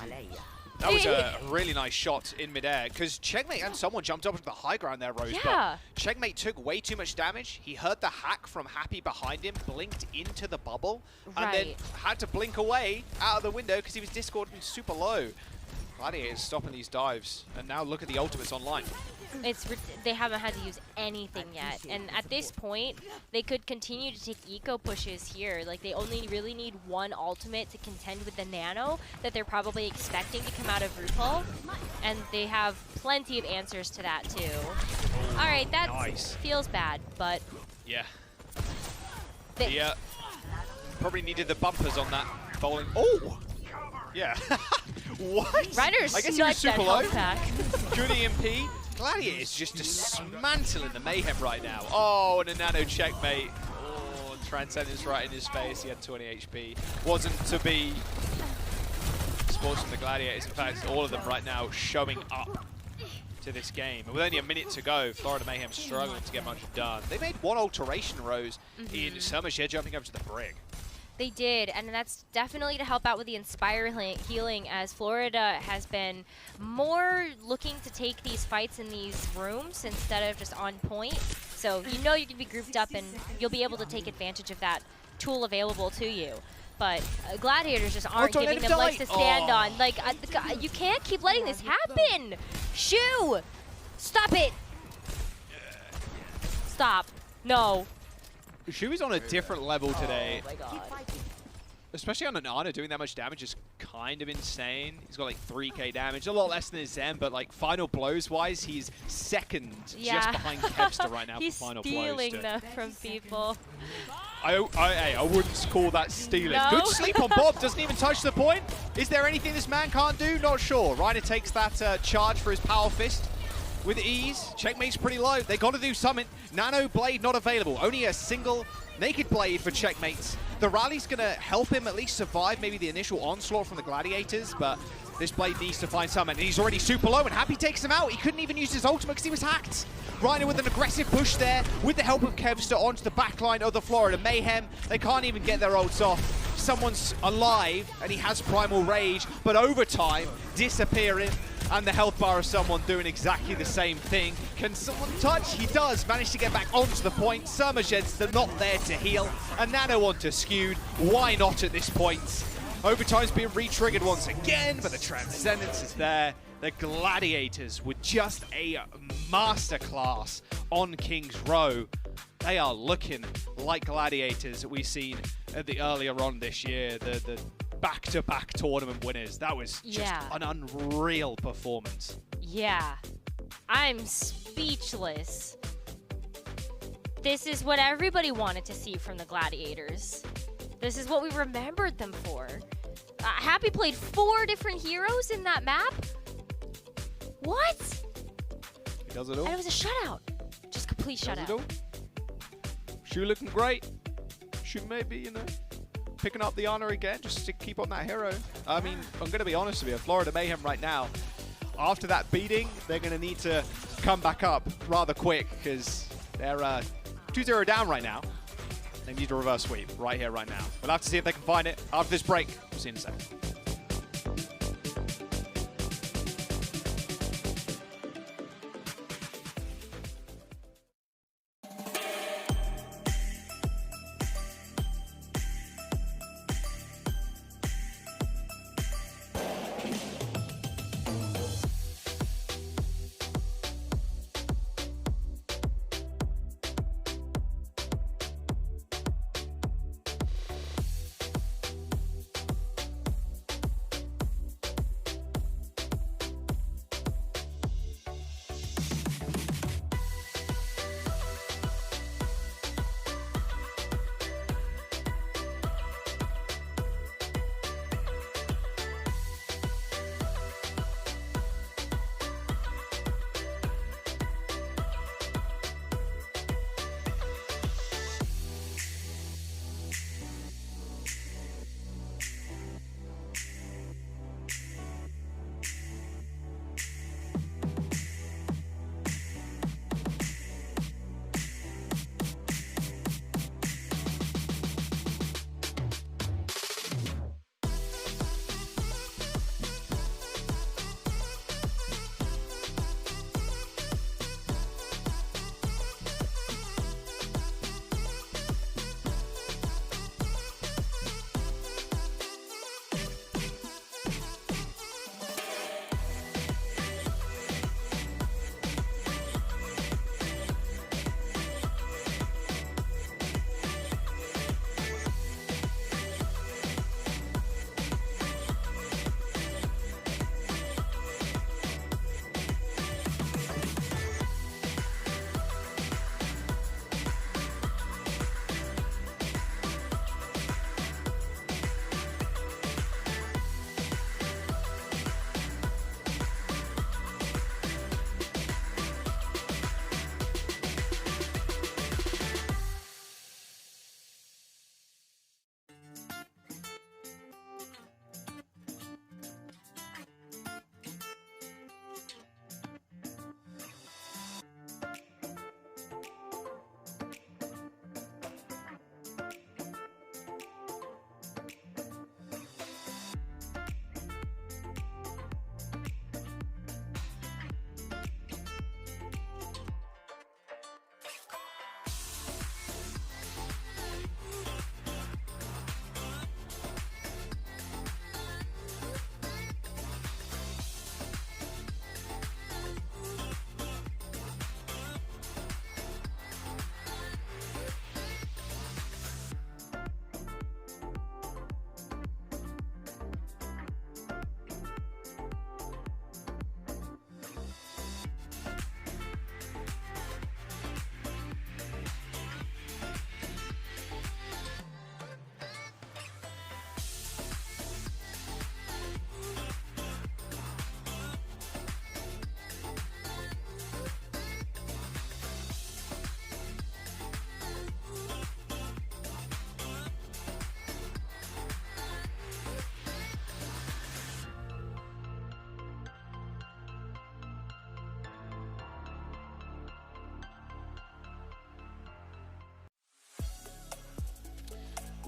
That was a really nice shot in midair, because Checkmate and someone jumped up into the high ground there, Rose. Yeah. But Checkmate took way too much damage. He heard the hack from Happy behind him, blinked into the bubble, and then had to blink away out of the window because he was discording super low. Gladiators stopping these dives, and now look at the ultimates online. They haven't had to use anything yet, and at this point, they could continue to take eco pushes here. Like, they only really need one ultimate to contend with the Nano that they're probably expecting to come out of RuPaul, and they have plenty of answers to that too. All right, that feels bad, but yeah, probably needed the bumpers on that bowling. Oh, yeah. What? Reiner's I guess he was super low. Pack. Good EMP. Gladiators just dismantling the Mayhem right now. Oh, and a Nano checkmate. Oh, Transcendence right in his face. He had 20 HP. Wasn't to be. Sports from the Gladiators, in fact, all of them right now showing up to this game. And with only a minute to go, Florida Mayhem struggling to get much done. They made one alteration, Rose, in Summershed jumping over to the Brig. They did, and that's definitely to help out with the Inspire healing, as Florida has been more looking to take these fights in these rooms instead of just on point. So you know you can be grouped up and you'll be able to take advantage of that tool available to you. But Gladiators just aren't giving them legs to stand on. Like, you can't keep letting this happen! Shu! Stop it! Stop. No. Shui's on a different level today. Oh my god. Especially on an Ana, doing that much damage is kind of insane. He's got like 3k damage, a lot less than his Zen, but like final blows-wise, he's second just behind Kevster right now for final blows. He's stealing them from people. I wouldn't call that stealing. No. Good sleep on Bob, doesn't even touch the point. Is there anything this man can't do? Not sure. Reiner takes that charge for his Power Fist with ease. Checkmate's pretty low. They got to do something. Nano Blade not available. Only a single Naked Blade for Checkmates. The rally's going to help him at least survive maybe the initial onslaught from the Gladiators, but this Blade needs to find something. And he's already super low, and Happy takes him out. He couldn't even use his ultimate because he was hacked. Reiner with an aggressive push there with the help of Kevster onto the backline of the Florida Mayhem. They can't even get their ults off. Someone's alive, and he has Primal Rage, but over time, disappearing. And the health bar of someone doing exactly the same thing. Can someone touch? He does. Manage to get back onto the point. Surmagen's not there to heal. And Nano onto Skewed. Why not at this point? Overtime's being re-triggered once again, but the Transcendence is there. The Gladiators with just a masterclass on King's Row. They are looking like Gladiators that we've seen at the earlier on this year. The back-to-back tournament winners. That was just an unreal performance. Yeah. I'm speechless. This is what everybody wanted to see from the Gladiators. This is what we remembered them for. Happy played 4 different heroes in that map? What? He does it all. And it was a shutout. Just complete shutout. Shu looking great. Shu maybe, you know, picking up the honor again just to keep on that hero. I mean, I'm going to be honest with you, Florida Mayhem right now, after that beating, they're going to need to come back up rather quick because they're 2-0 down right now. They need a reverse sweep right here, right now. We'll have to see if they can find it after this break. We'll see you in a second.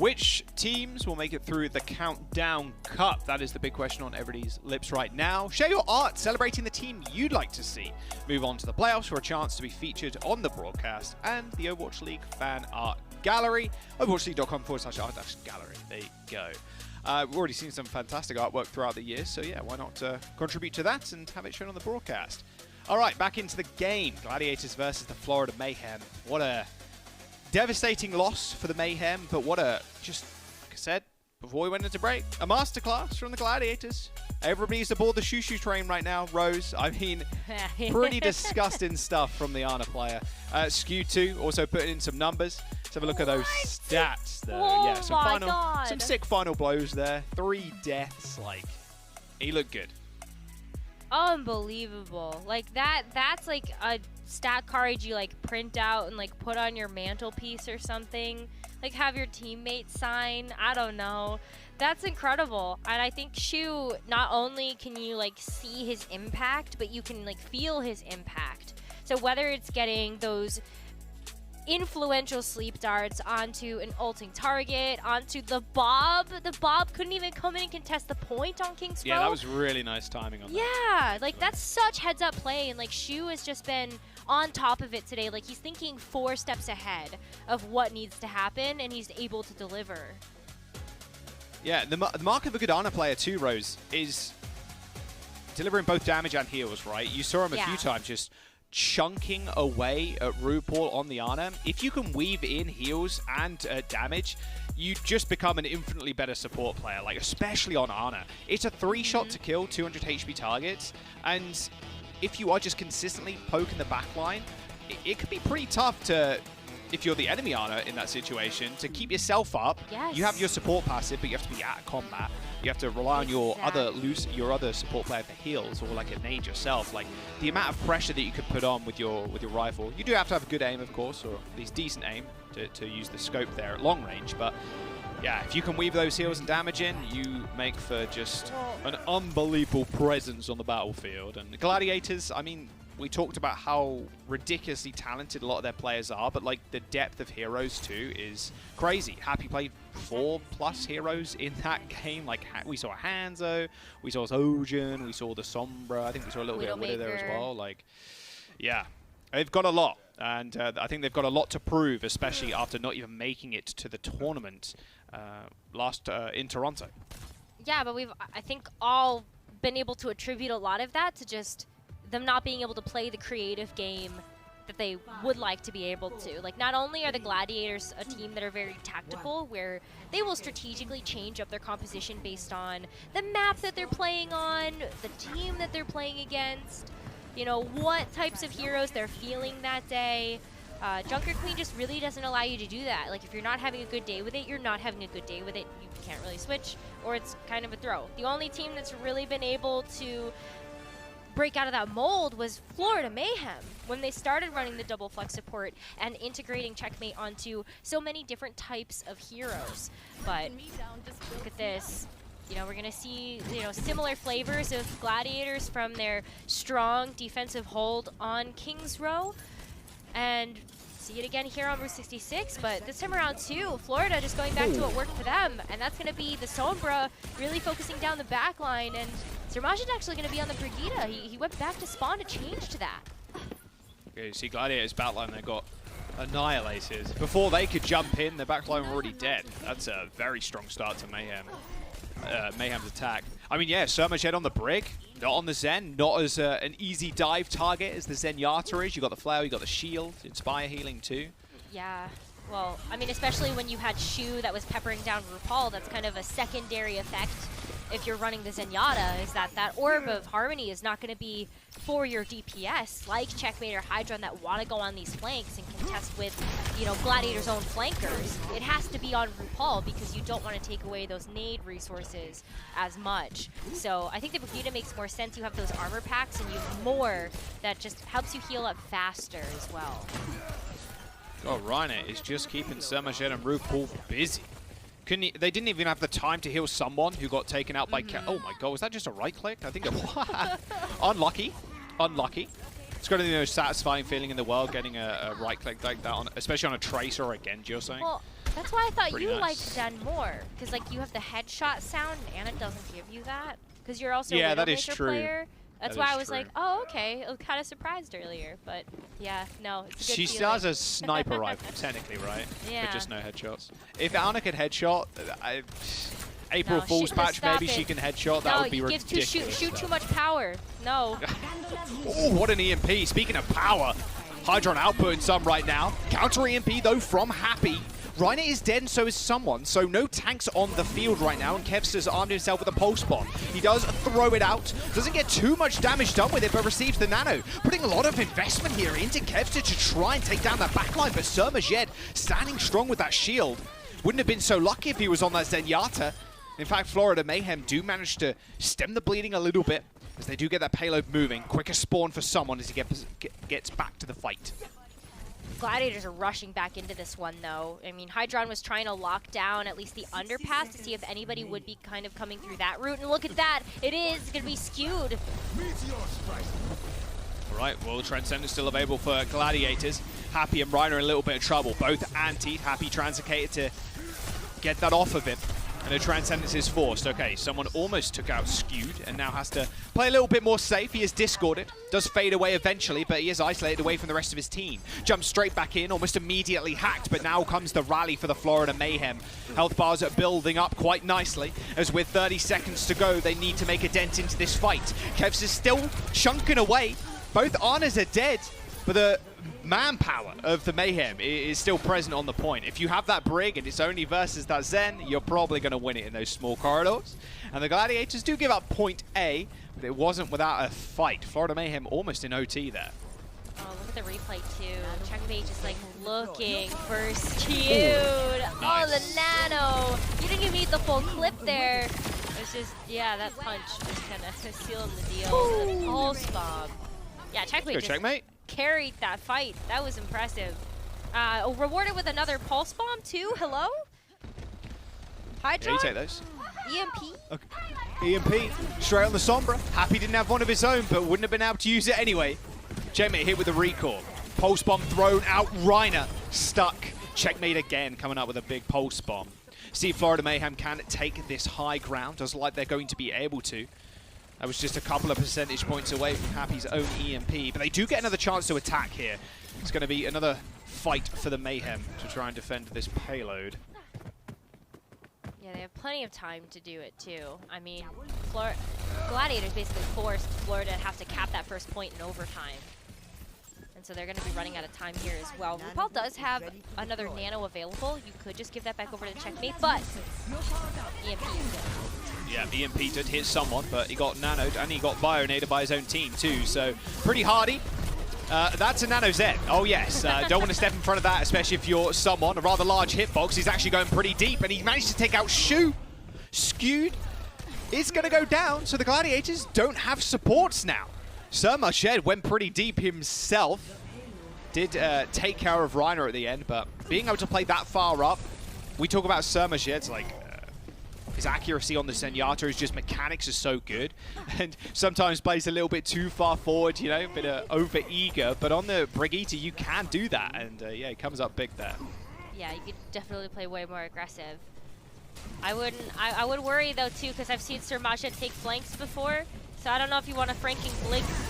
Which teams will make it through the Countdown Cup? That is the big question on everybody's lips right now. Share your art celebrating the team you'd like to see move on to the playoffs for a chance to be featured on the broadcast and the Overwatch League fan art gallery. overwatchleague.com/art-gallery. There you go. We've already seen some fantastic artwork throughout the year, so yeah, why not contribute to that and have it shown on the broadcast? All right, back into the game. Gladiators versus the Florida Mayhem. What a devastating loss for the Mayhem, but what a, just like I said before we went into break, a masterclass from the Gladiators. Everybody's aboard the shoo-shoo train right now, Rose. I mean, pretty disgusting stuff from the Ana player. Skew2 also putting in some numbers. Let's have a look at those stats there. Oh yeah, some sick final blows there. 3 deaths, like, he looked good. Unbelievable. Like that's like a stat card you like print out and like put on your mantelpiece or something. Like have your teammates sign. I don't know. That's incredible. And I think Shu, not only can you like see his impact, but you can like feel his impact. So whether it's getting those influential sleep darts onto an ulting target, onto the Bob. The Bob couldn't even come in and contest the point on King's Row. Yeah, that was really nice timing on that. Yeah, like that's such heads up play, and like Shu has just been on top of it today. Like he's thinking 4 steps ahead of what needs to happen, and he's able to deliver. Yeah, the mark of a good Ana player too, Rose, is delivering both damage and heals, right? You saw him a few times just chunking away at RuPaul on the Ana. If you can weave in heals and damage, you just become an infinitely better support player, like especially on Ana. It's a 3-shot to kill 200 HP targets, and if you are just consistently poking the back line, it can be pretty tough to, if you're the enemy Ana in that situation, to keep yourself up. Yes. You have your support passive, but you have to be at combat. You have to rely on your other support player for heals, or like a nade yourself. Like the amount of pressure that you could put on with your rifle. You do have to have a good aim, of course, or at least decent aim to use the scope there at long range. But yeah, if you can weave those heals and damage in, you make for just an unbelievable presence on the battlefield. And the Gladiators, I mean, we talked about how ridiculously talented a lot of their players are, but like the depth of heroes too is crazy. Happy played 4+ heroes in that game. Like we saw Hanzo, we saw Zojin, we saw the Sombra. I think we saw a little bit of Widow there as well. Like, yeah, they've got a lot, and I think they've got a lot to prove, especially after not even making it to the tournament last in Toronto. Yeah, but I think all been able to attribute a lot of that to just them not being able to play the creative game that they would like to be able to. Like, not only are the Gladiators a team that are very tactical, where they will strategically change up their composition based on the map that they're playing on, the team that they're playing against, you know, what types of heroes they're feeling that day. Junker Queen just really doesn't allow you to do that. Like, if you're not having a good day with it, you're not having a good day with it. You can't really switch, or it's kind of a throw. The only team that's really been able to break out of that mold was Florida Mayhem when they started running the double flex support and integrating Checkmate onto so many different types of heroes. But look at this. You know, we're going to see, you know, similar flavors of Gladiators from their strong defensive hold on King's Row. And see it again here on Route 66, but this time around too, Florida just going back to what worked for them, and that's going to be the Sombra really focusing down the back line, and Zermajin's actually going to be on the Brigitte. He went back to spawn to change to that. Okay, you see Gladiators backline, they got annihilated. Before they could jump in, the backline were already dead. That's a very strong start to Mayhem. Mayhem's attack. I mean, yeah, Zermajin on the Brig, not on the Zen, not as an easy dive target as the Zenyatta is. You got the Flower, you got the Shield, Inspire healing too. Yeah, well, I mean, especially when you had Shu that was peppering down RuPaul, that's kind of a secondary effect if you're running the Zenyatta, is that Orb of Harmony is not going to be for your DPS, like Checkmate or Hydron that want to go on these flanks and contest with, you know, Gladiator's own flankers. It has to be on RuPaul because you don't want to take away those nade resources as much. So I think the Brigitte makes more sense. You have those armor packs and you have more that just helps you heal up faster as well. Oh, Reinhardt is just keeping Zermajin and RuPaul busy. They didn't even have the time to heal someone who got taken out by... Oh my god, was that just a right click? I think it was. Unlucky. Unlucky. It's got to be the most satisfying feeling in the world, getting a right click like that, on, especially on a Tracer or a Genji or something. Well, That's why I thought you liked Zen more, because like you have the headshot sound, and Anna doesn't give you that, because you're also a that is Widowmaker true. player. That's why I was like, oh, okay. I was kind of surprised earlier, but yeah, no, it's a good She feeling. still has a sniper rifle, technically, right? Yeah. But just no headshots. If Anna could headshot, April Fool's patch, maybe she can headshot. That would be ridiculous. No, shoot too much power. No. Oh, what an EMP. Speaking of power, Hydron outputting some right now. Counter EMP, though, from Happy. Reiner is dead and so is someone, so no tanks on the field right now, and Kevs has armed himself with a pulse bomb. He does throw it out, doesn't get too much damage done with it, but receives the nano. Putting a lot of investment here into Kevs to try and take down that backline, but Sir Majed standing strong with that shield. Wouldn't have been so lucky if he was on that Zenyatta. In fact, Florida Mayhem do manage to stem the bleeding a little bit, as they do get that payload moving. Quicker spawn for someone as he gets back to the fight. Gladiators are rushing back into this one, though. I mean, Hydron was trying to lock down at least the underpass to see if anybody would be kind of coming through that route. And look at that. It is going to be skewed. All right, well, Transcendence still available for Gladiators. Happy and Reiner in a little bit of trouble. Both anti. Happy translocated to get that off of him. And the Transcendence is forced. Okay, someone almost took out Skewed and now has to play a little bit more safe. He is discorded. Does fade away eventually, but he is isolated away from the rest of his team. Jumps straight back in, almost immediately hacked, but now comes the rally for the Florida Mayhem. Health bars are building up quite nicely, as with 30 seconds to go, they need to make a dent into this fight. Kevs is still chunking away. Both Arnas are dead, but the manpower of the Mayhem is still present on the point. If you have that Brig and it's only versus that Zen, you're probably going to win it in those small corridors. And the Gladiators do give up point A, but it wasn't without a fight. Florida Mayhem almost in OT there. Oh, look at the replay, too. Checkmate just, like, looking for Skewed. Nice. Oh, the nano. You didn't give me the full clip there. It's just, yeah, that punch just kind of sealed the deal. The pulse bomb. Yeah, Checkmate just Checkmate. carried that fight. That was impressive. Rewarded with another pulse bomb, too. Hello? Hydron? Yeah, you take those. EMP? Okay. EMP, straight on the Sombra. Happy didn't have one of his own, but wouldn't have been able to use it anyway. Checkmate hit with the recall. Pulse bomb thrown out. Reiner stuck. Checkmate again, coming up with a big pulse bomb. See if Florida Mayhem can take this high ground. Doesn't like they're going to be able to. That was just a couple of percentage points away from Happy's own EMP. But they do get another chance to attack here. It's going to be another fight for the Mayhem to try and defend this payload. Yeah, they have plenty of time to do it, too. I mean, Gladiators basically forced Florida to have to cap that first point in overtime. And so they're going to be running out of time here as well. RuPaul does have another nano available. You could just give that back over to Checkmate, but EMP is good. Yeah, the EMP did hit someone, but he got nanoed and he got bionated by his own team too, so pretty hardy. That's a Nano Z. Oh yes, don't want to step in front of that, especially if you're someone. A rather large hitbox. He's actually going pretty deep, and he managed to take out Shu. Skewed is going to go down, so the Gladiators don't have supports now. Sir Majed went pretty deep himself. Did take care of Reiner at the end, but being able to play that far up, we talk about Sir Majed's like his accuracy on the Zenyatta is just mechanics are so good, and sometimes plays a little bit too far forward, you know, a bit over-eager, but on the Brigitte you can do that, and yeah, it comes up big there. Yeah, you could definitely play way more aggressive. I would worry though too, because I've seen Sir Majed take flanks before, so I don't know if you want a franking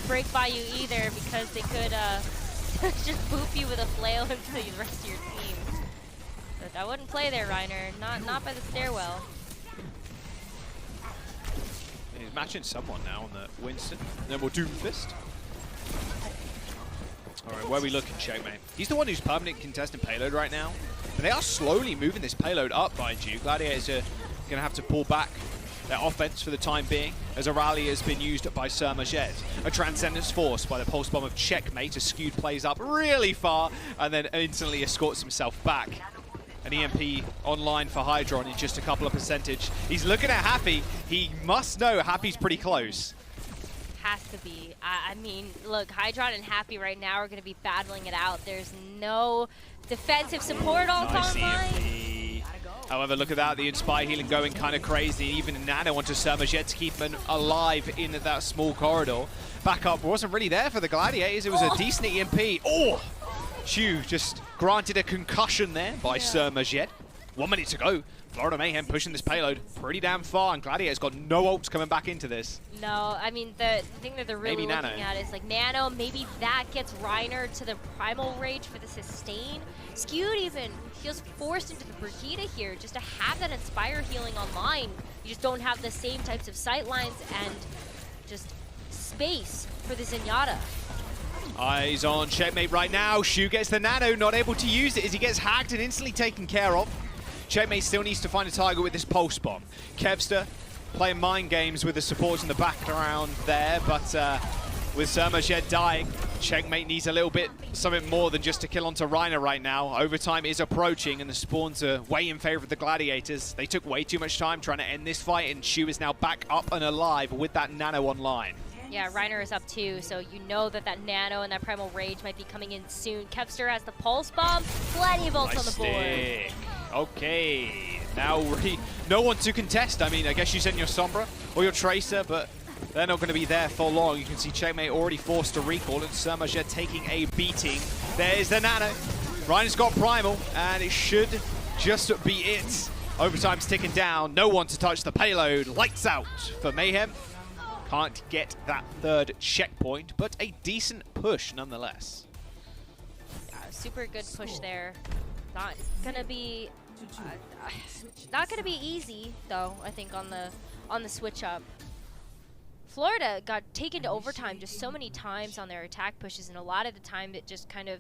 break by you either, because they could just boop you with a flail into the rest of your team. But I wouldn't play there, Reiner. Not by the stairwell. He's matching someone now on the Winston. No more Doomfist. All right, where are we looking, Checkmate? He's the one who's permanent contestant payload right now. But they are slowly moving this payload up, mind you. Gladiators are going to have to pull back their offense for the time being, as a rally has been used by Sir Majed. A Transcendence forced by the pulse bomb of Checkmate. A Skewed plays up really far and then instantly escorts himself back. An EMP online for Hydron in just a couple of percentage. He's looking at Happy. He must know Happy's pretty close. Has to be. I mean, look, Hydron and Happy right now are going to be battling it out. There's no defensive support Nice online. EMP. However, look at that. The Inspire healing going kind of crazy. Even Nano onto Sir Majed to keep him alive in that small corridor. Backup wasn't really there for the Gladiators. It was a decent EMP. Oh! Shu just granted a concussion there by Sir Majed. 1 minute to go. Florida Mayhem pushing this payload pretty damn far, and Gladiator's got no ults coming back into this. No, I mean, the thing that they're really looking at is like Nano, maybe that gets Reiner to the Primal Rage for the sustain. Skewed even feels forced into the Brigitte here just to have that Inspire healing online. You just don't have the same types of sight lines and just space for the Zenyatta. Eyes on Checkmate right now. Shu gets the Nano, not able to use it as he gets hacked and instantly taken care of. Checkmate still needs to find a target with this Pulse Bomb. Kevster playing mind games with the supports in the background there, but with Surmashed dying, Checkmate needs a little bit, something more than just a kill onto Reiner right now. Overtime is approaching and the spawns are way in favor of the Gladiators. They took way too much time trying to end this fight, and Shu is now back up and alive with that Nano online. Yeah, Reiner is up too, so you know that that Nano and that Primal Rage might be coming in soon. Kevster has the Pulse Bomb, plenty of ults on the board. Okay, now no one to contest. I mean, I guess you send your Sombra or your Tracer, but they're not going to be there for long. You can see Checkmate already forced to recall, and Surmashed taking a beating. There's the Nano. Reiner's got Primal, and it should just be it. Overtime's ticking down. No one to touch the payload. Lights out for Mayhem. Can't get that third checkpoint, but a decent push nonetheless. Yeah, super good push there. Not gonna be easy though. I think on the switch up. Florida got taken to overtime just so many times on their attack pushes, and a lot of the time it just kind of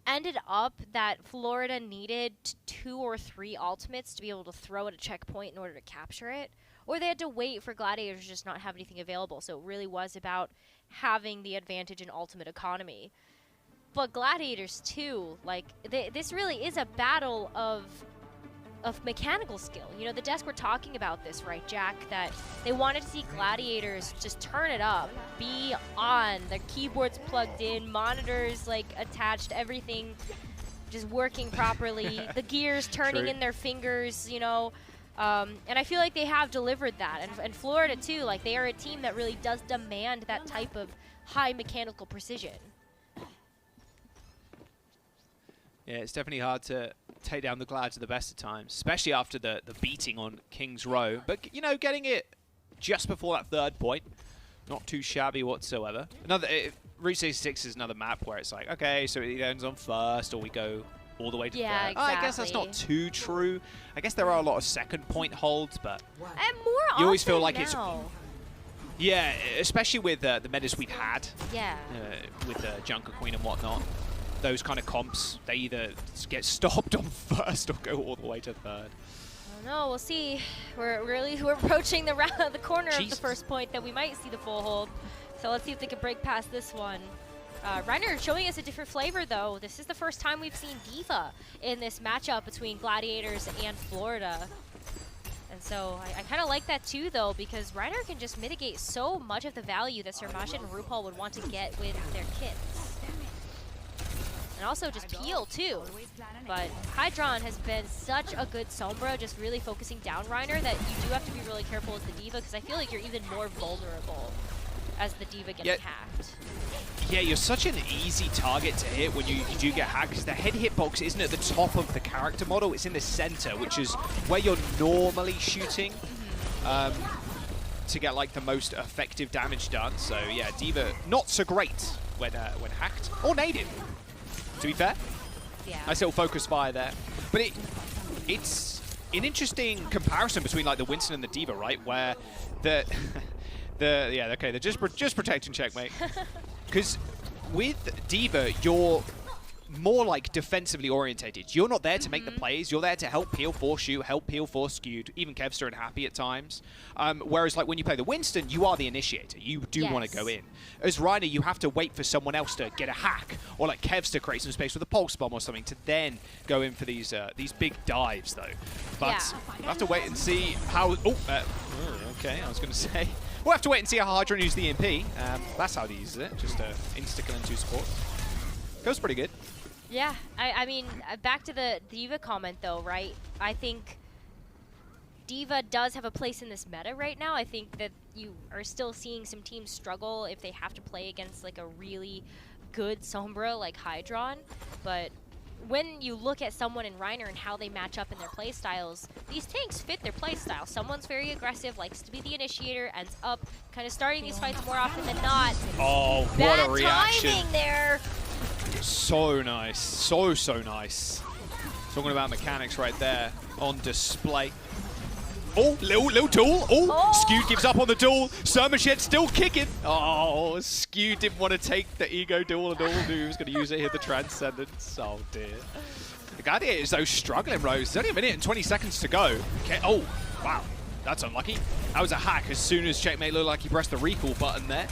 ended up that Florida needed 2 or 3 ultimates to be able to throw at a checkpoint in order to capture it. Or they had to wait for Gladiators to just not have anything available. So it really was about having the advantage in ultimate economy. But Gladiators too, like this really is a battle of mechanical skill. You know, the desk were talking about this, right, Jack? That they wanted to see Gladiators just turn it up, be on, their keyboards plugged in, monitors like attached, everything just working properly, the gears turning in their fingers, you know. And I feel like they have delivered that. And Florida, too, like they are a team that really does demand that type of high mechanical precision. Yeah, it's definitely hard to take down the Glads at the best of times, especially after the beating on King's Row. But, you know, getting it just before that third point, not too shabby whatsoever. Route 66 is another map where it's like, okay, so it ends on first, or we go all the way to third. Exactly. I guess that's not too true. I guess there are a lot of second point holds, but and more you always feel like now. it's... Yeah, especially with the metas we've had. Yeah. With Junker Queen and whatnot. Those kind of comps, they either get stopped on first or go all the way to third. I don't know, we'll see. We're approaching the corner of the first point that we might see the full hold. So let's see if they can break past this one. Reiner showing us a different flavor, though. This is the first time we've seen D.Va in this matchup between Gladiators and Florida. And so I kind of like that, too, though, because Reiner can just mitigate so much of the value that Surmashed and RuPaul would want to get with their kits. And also just peel, too. But Hydron has been such a good Sombra, just really focusing down Reiner, that you do have to be really careful as the D.Va, because I feel like you're even more vulnerable as the D.Va getting hacked. Yeah, you're such an easy target to hit when you do get hacked, because the head hitbox isn't at the top of the character model, it's in the center, which is where you're normally shooting to get like the most effective damage done. So yeah, D.Va not so great when hacked, or naded, to be fair. Yeah. Nice little focus fire there. But it's an interesting comparison between like the Winston and the D.Va, right? Where they're just protecting Checkmate. Because with D.Va, you're more like defensively orientated. You're not there to make the plays. You're there to help peel for Shu, help peel for Skewed, even Kevster and Happy at times. Whereas like when you play the Winston, you are the initiator. You do want to go in. As Reiner, you have to wait for someone else to get a hack, or like Kevster create some space with a pulse bomb or something to then go in for these big dives though. But we'll have to wait and see how. Okay, I was going to say. We'll have to wait and see how Hydron uses the EMP. That's how he uses it, just insta-kill and 2 support. Goes pretty good. Yeah, I mean, back to the D.Va comment though, right? I think D.Va does have a place in this meta right now. I think that you are still seeing some teams struggle if they have to play against like a really good Sombra like Hydron. But when you look at someone in Reiner and how they match up in their play styles, these tanks fit their play style. Someone's very aggressive, likes to be the initiator, ends up kind of starting these fights more often than not. Oh, what a reaction. Timing there. So nice. So nice. Talking about mechanics right there on display. Oh, little duel. Oh, Skew gives up on the duel. Surmashed still kicking. Oh, Skew didn't want to take the ego duel at all. He was going to use it here, the Transcendence. Oh, dear. The Gladiators, though, struggling, Rose. There's only a minute and 20 seconds to go. Okay. Oh, wow. That's unlucky. That was a hack as soon as Checkmate looked like he pressed the recall button there.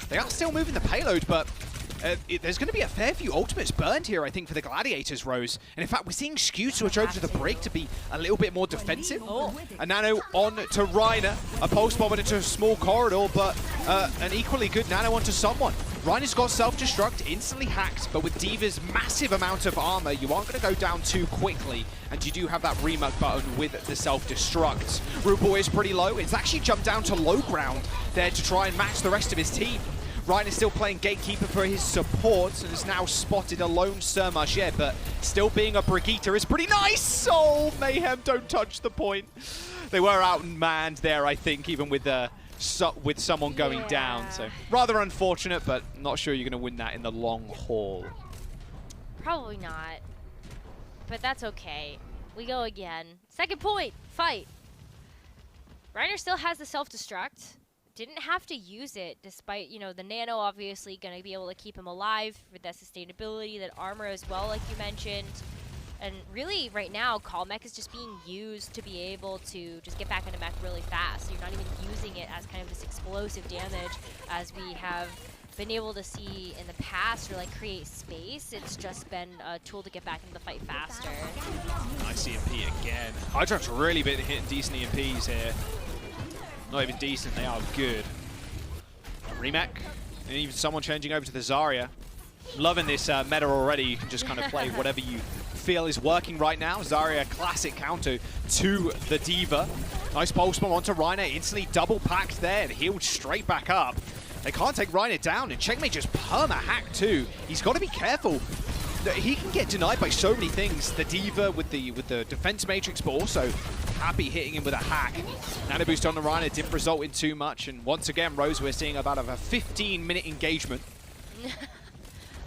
They are still moving the payload, but there's going to be a fair few ultimates burned here, I think, for the Gladiators, Rose. And in fact, we're seeing Skew switch over to the break to be a little bit more defensive. A nano on to Reiner. A pulse bomb into a small corridor, but an equally good nano onto someone. Reiner's got self-destruct, instantly hacked, but with D.Va's massive amount of armor, you aren't going to go down too quickly. And you do have that remug button with the self-destruct. RuPaul is pretty low. It's actually jumped down to low ground there to try and match the rest of his team. Reiner's still playing Gatekeeper for his support and has now spotted a lone Surmashed, but still being a Brigitte is pretty nice. Oh, Mayhem, don't touch the point. They were outmanned there, I think, even with someone going down. So rather unfortunate, but not sure you're going to win that in the long haul. Probably not, but that's okay. We go again. Second point, fight. Reiner still has the self-destruct. Didn't have to use it, despite, you know, the nano obviously going to be able to keep him alive for that sustainability, that armor as well, like you mentioned. And really, right now, Call Mech is just being used to be able to just get back into mech really fast. So you're not even using it as kind of this explosive damage as we have been able to see in the past, or like create space. It's just been a tool to get back into the fight faster. Nice EMP again. Hydron's really been hitting decent EMPs here. Not even decent, they are good. Remech, and even someone changing over to the Zarya. Loving this meta already. You can just kind of play whatever you feel is working right now. Zarya, classic counter to the D.Va. Nice pulse bomb onto Reiner, instantly double packed there and healed straight back up. They can't take Reiner down, and Checkmate just perma-hack too. He's got to be careful. He can get denied by so many things. The D.Va with the defense matrix, but also Happy hitting him with a hack. Nano boost on the Reiner didn't result in too much, and once again, Rose, we're seeing about a 15-minute engagement.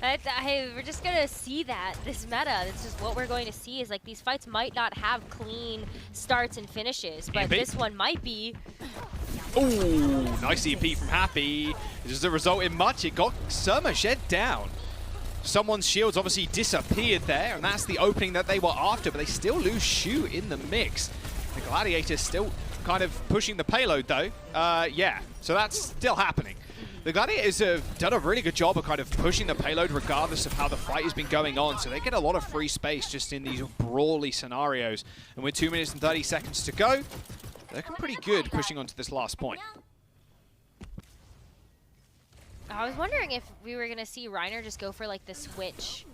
Hey, we're just gonna see that this meta. This is what we're going to see. Is like these fights might not have clean starts and finishes, but this one might be. Ooh, nice EP from Happy. Does it result in much? It got Surmashed down. Someone's shields obviously disappeared there, and that's the opening that they were after, but they still lose Shu in the mix. The Gladiators still kind of pushing the payload, though. Yeah, so that's still happening. The Gladiators have done a really good job of kind of pushing the payload regardless of how the fight has been going on, so they get a lot of free space just in these brawly scenarios. And with 2 minutes and 30 seconds to go, they're looking pretty good pushing onto this last point. I was wondering if we were going to see Reiner just go for like the switch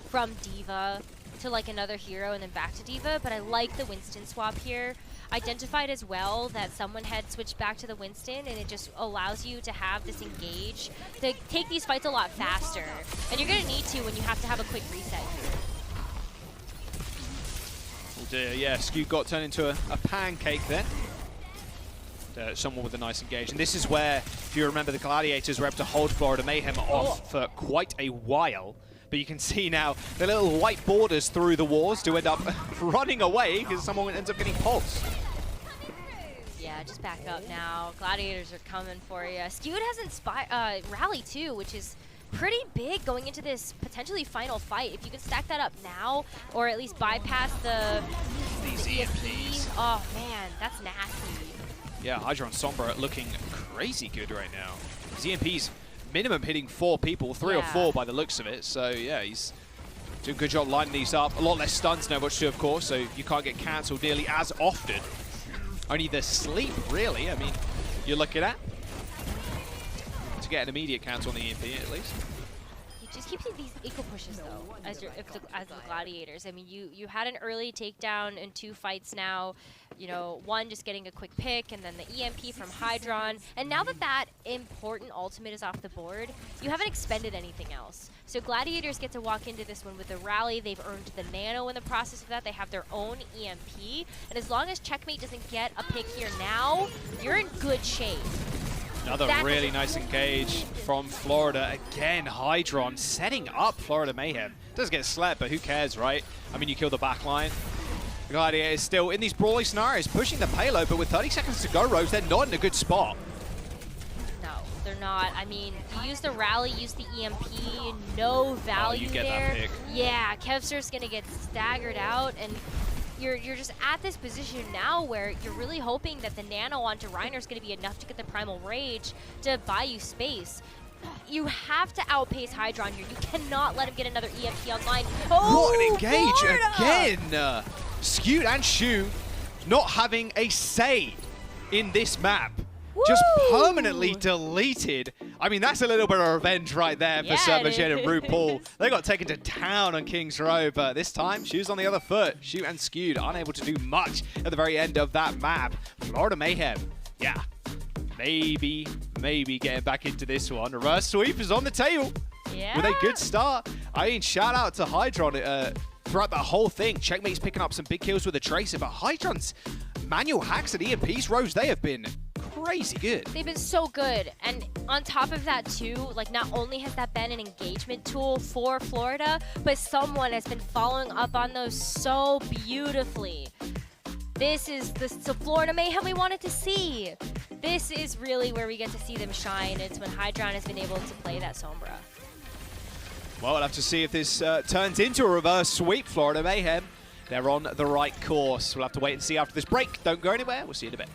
from D.Va to like another hero and then back to D.Va, but I like the Winston swap here. Identified as well that someone had switched back to the Winston, and it just allows you to have this engage to take these fights a lot faster. And you're going to need to when you have to have a quick reset here. Oh dear, yeah, Skew got turned into a pancake then. Someone with a nice engage. And this is where, if you remember, the Gladiators were able to hold Florida Mayhem off for quite a while. But you can see now the little white borders through the walls to end up running away because someone ends up getting pulsed. Yeah, just back up now. Gladiators are coming for you. Skewed has rally too, which is pretty big going into this potentially final fight. If you can stack that up now, or at least bypass the EMPs. Oh man, that's nasty. Yeah, Hydra on Sombra looking crazy good right now. EMP's minimum hitting 4 people, 3 or 4 by the looks of it. So yeah, he's doing a good job lining these up. A lot less stuns now, which of course, so you can't get cancelled nearly as often. Only the sleep, really. I mean, you're looking at to get an immediate cancel on the EMP at least. You just keep seeing these equal pushes though, as the Gladiators. I mean, you had an early takedown in 2 fights now. You know, one just getting a quick pick, and then the EMP from Hydron. And now that that important ultimate is off the board, you haven't expended anything else. So Gladiators get to walk into this one with the rally. They've earned the nano in the process of that. They have their own EMP. And as long as Checkmate doesn't get a pick here now, you're in good shape. Another really nice engage from Florida. Again, Hydron setting up Florida Mayhem. Does get slept, but who cares, right? I mean, you kill the backline. Gladiator is still in these brawly scenarios, pushing the payload, but with 30 seconds to go, Rose, they're not in a good spot. No, they're not. I mean, you use the rally, use the EMP, no value there. That pick. Yeah, Kevster's gonna get staggered out, and you're just at this position now where you're really hoping that the nano onto Reiner is gonna be enough to get the Primal Rage to buy you space. You have to outpace Hydron here. You cannot let him get another EMP online. Oh, what an engage Florida! again! Skewed and Shu not having a say in this map. Woo! Just permanently deleted. I mean, that's a little bit of revenge right there for Servagen and RuPaul. They got taken to town on King's Row, but this time, Shu's on the other foot. Shu and Skewed unable to do much at the very end of that map. Florida Mayhem, yeah, maybe getting back into this one. Reverse sweep is on the table with a good start. I mean, shout out to Hydron throughout the whole thing. Checkmate's picking up some big kills with a Tracer, but Hydron's manual hacks and EMPs, Rose, they have been crazy good. They've been so good. And on top of that too, like not only has that been an engagement tool for Florida, but someone has been following up on those so beautifully. This is the Florida Mayhem we wanted to see. This is really where we get to see them shine. It's when Hydron has been able to play that Sombra. Well, we'll have to see if this turns into a reverse sweep. Florida Mayhem, they're on the right course. We'll have to wait and see after this break. Don't go anywhere. We'll see you in a bit.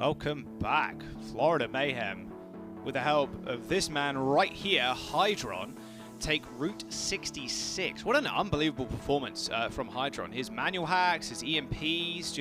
welcome back. Florida Mayhem, with the help of this man right here, Hydron, take Route 66. What an unbelievable performance from Hydron. His manual hacks, his EMPs,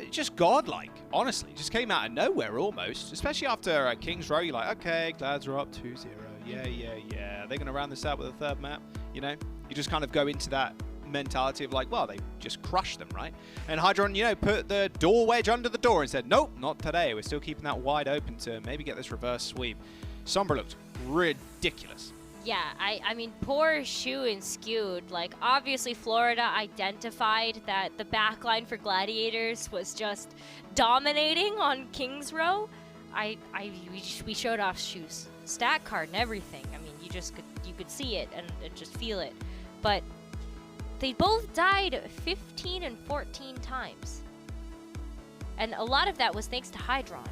just godlike, honestly. Just came out of nowhere almost, especially after King's Row. You're like, okay, Glads are up 2-0. Yeah. They're going to round this out with a third map, you know? You just kind of go into that mentality of like, well, they just crushed them, right? And Hydron, you know, put the door wedge under the door and said, nope, not today. We're still keeping that wide open to maybe get this reverse sweep. Sombra looked ridiculous. Yeah, I mean, poor Shu and Skewed. Like, obviously Florida identified that the backline for Gladiators was just dominating on King's Row. We showed off Shu's stat card and everything. I mean, you could see it and just feel it. But they both died 15 and 14 times. And a lot of that was thanks to Hydron.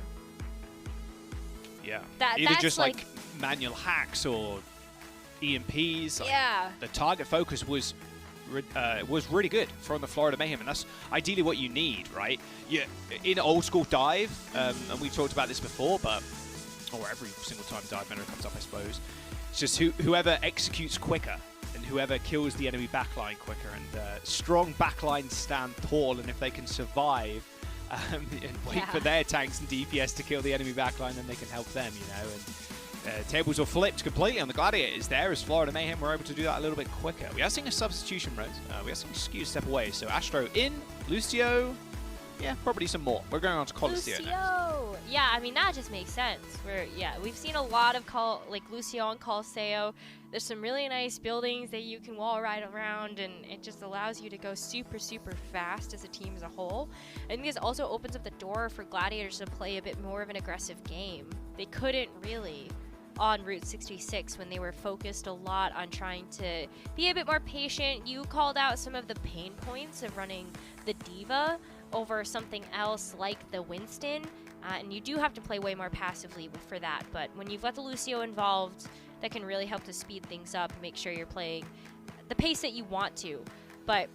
Yeah. Either just like manual hacks or EMPs. Yeah. The target focus was really good from the Florida Mayhem, and that's ideally what you need, right? Yeah, in old school dive, and we've talked about this before, or every single time dive meta comes up, I suppose. It's just whoever executes quicker and whoever kills the enemy backline quicker, and strong backline stand tall, and if they can survive and wait for their tanks and DPS to kill the enemy backline, then they can help them, you know. And tables were flipped completely on the Gladiators there, as Florida Mayhem were able to do that a little bit quicker. We are seeing a substitution rose. We are seeing Skew step away. So Astro in, Lucio, yeah, probably some more. We're going on to Colosseo next. Yeah, I mean, that just makes sense. We've seen a lot of Lucio and Colosseo. There's some really nice buildings that you can wall ride around, and it just allows you to go super, super fast as a team as a whole. I think this also opens up the door for Gladiators to play a bit more of an aggressive game. They couldn't really on Route 66 when they were focused a lot on trying to be a bit more patient. You called out some of the pain points of running the Diva over something else like the Winston, and you do have to play way more passively for that, but when you've got the Lucio involved, that can really help to speed things up and make sure you're playing the pace that you want to. But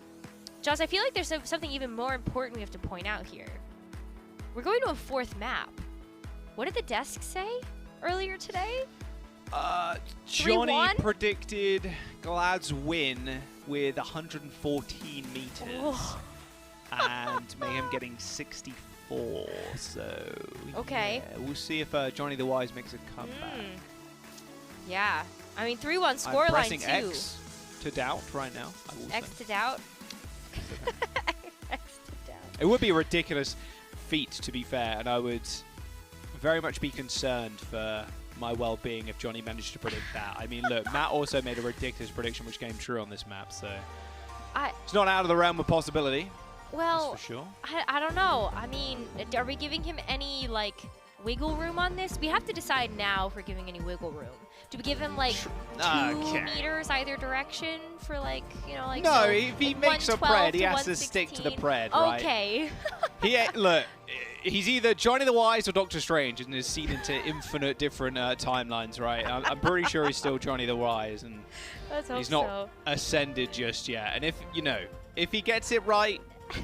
Joss, I feel like there's something even more important we have to point out here. We're going to a fourth map. What did the desk say earlier today? Johnny 3-1? predicted Glad's win with 114 meters. And Mayhem getting 64. So, okay. Yeah, we'll see if Johnny the Wise makes a comeback. Yeah. I mean, 3-1 scoreline, too. I'm pressing X to doubt right now. X to doubt? X to doubt. It would be a ridiculous feat, to be fair, and I would very much be concerned for my well-being if Johnny managed to predict that. I mean, look, Matt also made a ridiculous prediction which came true on this map, so it's not out of the realm of possibility. Well, that's for sure. I don't know. I mean, are we giving him any, like, wiggle room on this? We have to decide now if we're giving any wiggle room. Do we give him, like, 2 meters either direction for, like, you know, like... No, if he makes a pred, he has to stick to the pred, right? Okay. Look, he's either Johnny the Wise or Doctor Strange and is seen into infinite different timelines, right? I'm pretty sure he's still Johnny the Wise, and he's not ascended just yet. And if he gets it right,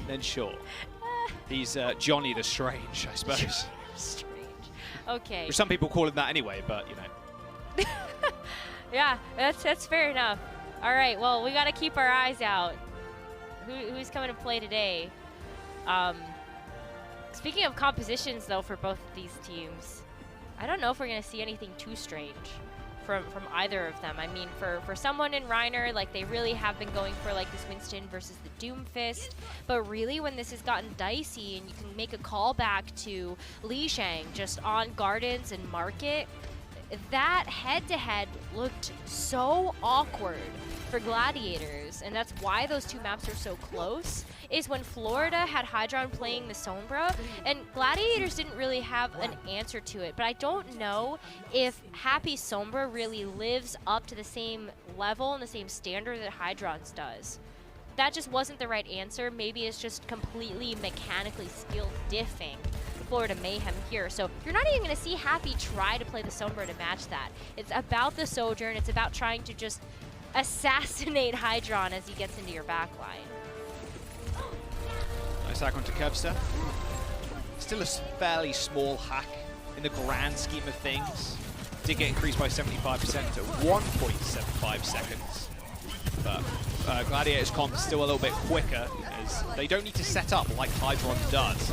then sure. He's Johnny the Strange, I suppose. Strange. Okay. Which some people call him that anyway, but, you know. Yeah, that's fair enough. All right, well, we got to keep our eyes out. Who's coming to play today? Speaking of compositions, though, for both of these teams, I don't know if we're going to see anything too strange from either of them. I mean, for someone in Reiner, like, they really have been going for, like, this Winston versus the Doomfist. But really, when this has gotten dicey and you can make a callback to Lijiang just on Gardens and Market, that head-to-head looked so awkward for Gladiators, and that's why those two maps are so close, is when Florida had Hydron playing the Sombra, and Gladiators didn't really have an answer to it, but I don't know if Happy Sombra really lives up to the same level and the same standard that Hydron's does. That just wasn't the right answer. Maybe it's just completely mechanically skilled diffing Florida Mayhem here. So you're not even going to see Happy try to play the Sombra to match that. It's about the Sojourn. It's about trying to just assassinate Hydron as he gets into your backline. Nice hack onto Kevster. still a fairly small hack in the grand scheme of things. Did get increased by 75% to 1.75 seconds. But Gladiators comp is still a little bit quicker, as they don't need to set up like Hydron does.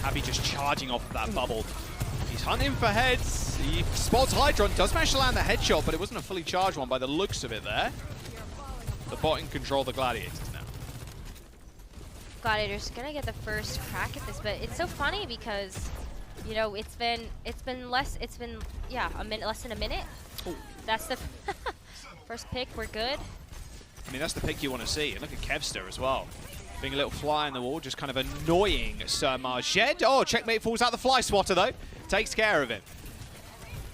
Happy just charging off of that bubble. He's hunting for heads. He spots Hydron, does manage to land the headshot, but it wasn't a fully charged one by the looks of it there. The bot in control of the Gladiators now. Gladiators gonna get the first crack at this, but it's so funny because, you know, it's been less than a minute. Ooh. That's the first pick. We're good. I mean, that's the pick you want to see. And look at Kevster as well. Being a little fly in the wall, just kind of annoying Sir Marjed. Oh, checkmate falls out the fly swatter though. Takes care of it.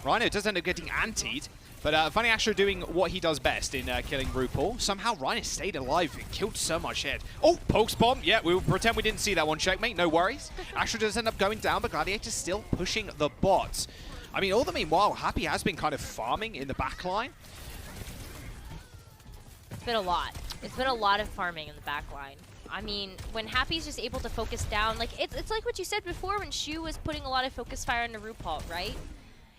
Rhino does end up getting antied, but Funny Astro doing what he does best in killing RuPaul. Somehow Rhino stayed alive and killed Sir Marjed. Oh, pokes bomb. Yeah, we will pretend we didn't see that one, checkmate. No worries. Astro does end up going down, but Gladiator's still pushing the bots. I mean, all the meanwhile, Happy has been kind of farming in the back line. It's been a lot. It's been a lot of farming in the back line. I mean, when Happy's just able to focus down, like it's like what you said before when Shu was putting a lot of focus fire into RuPaul, right?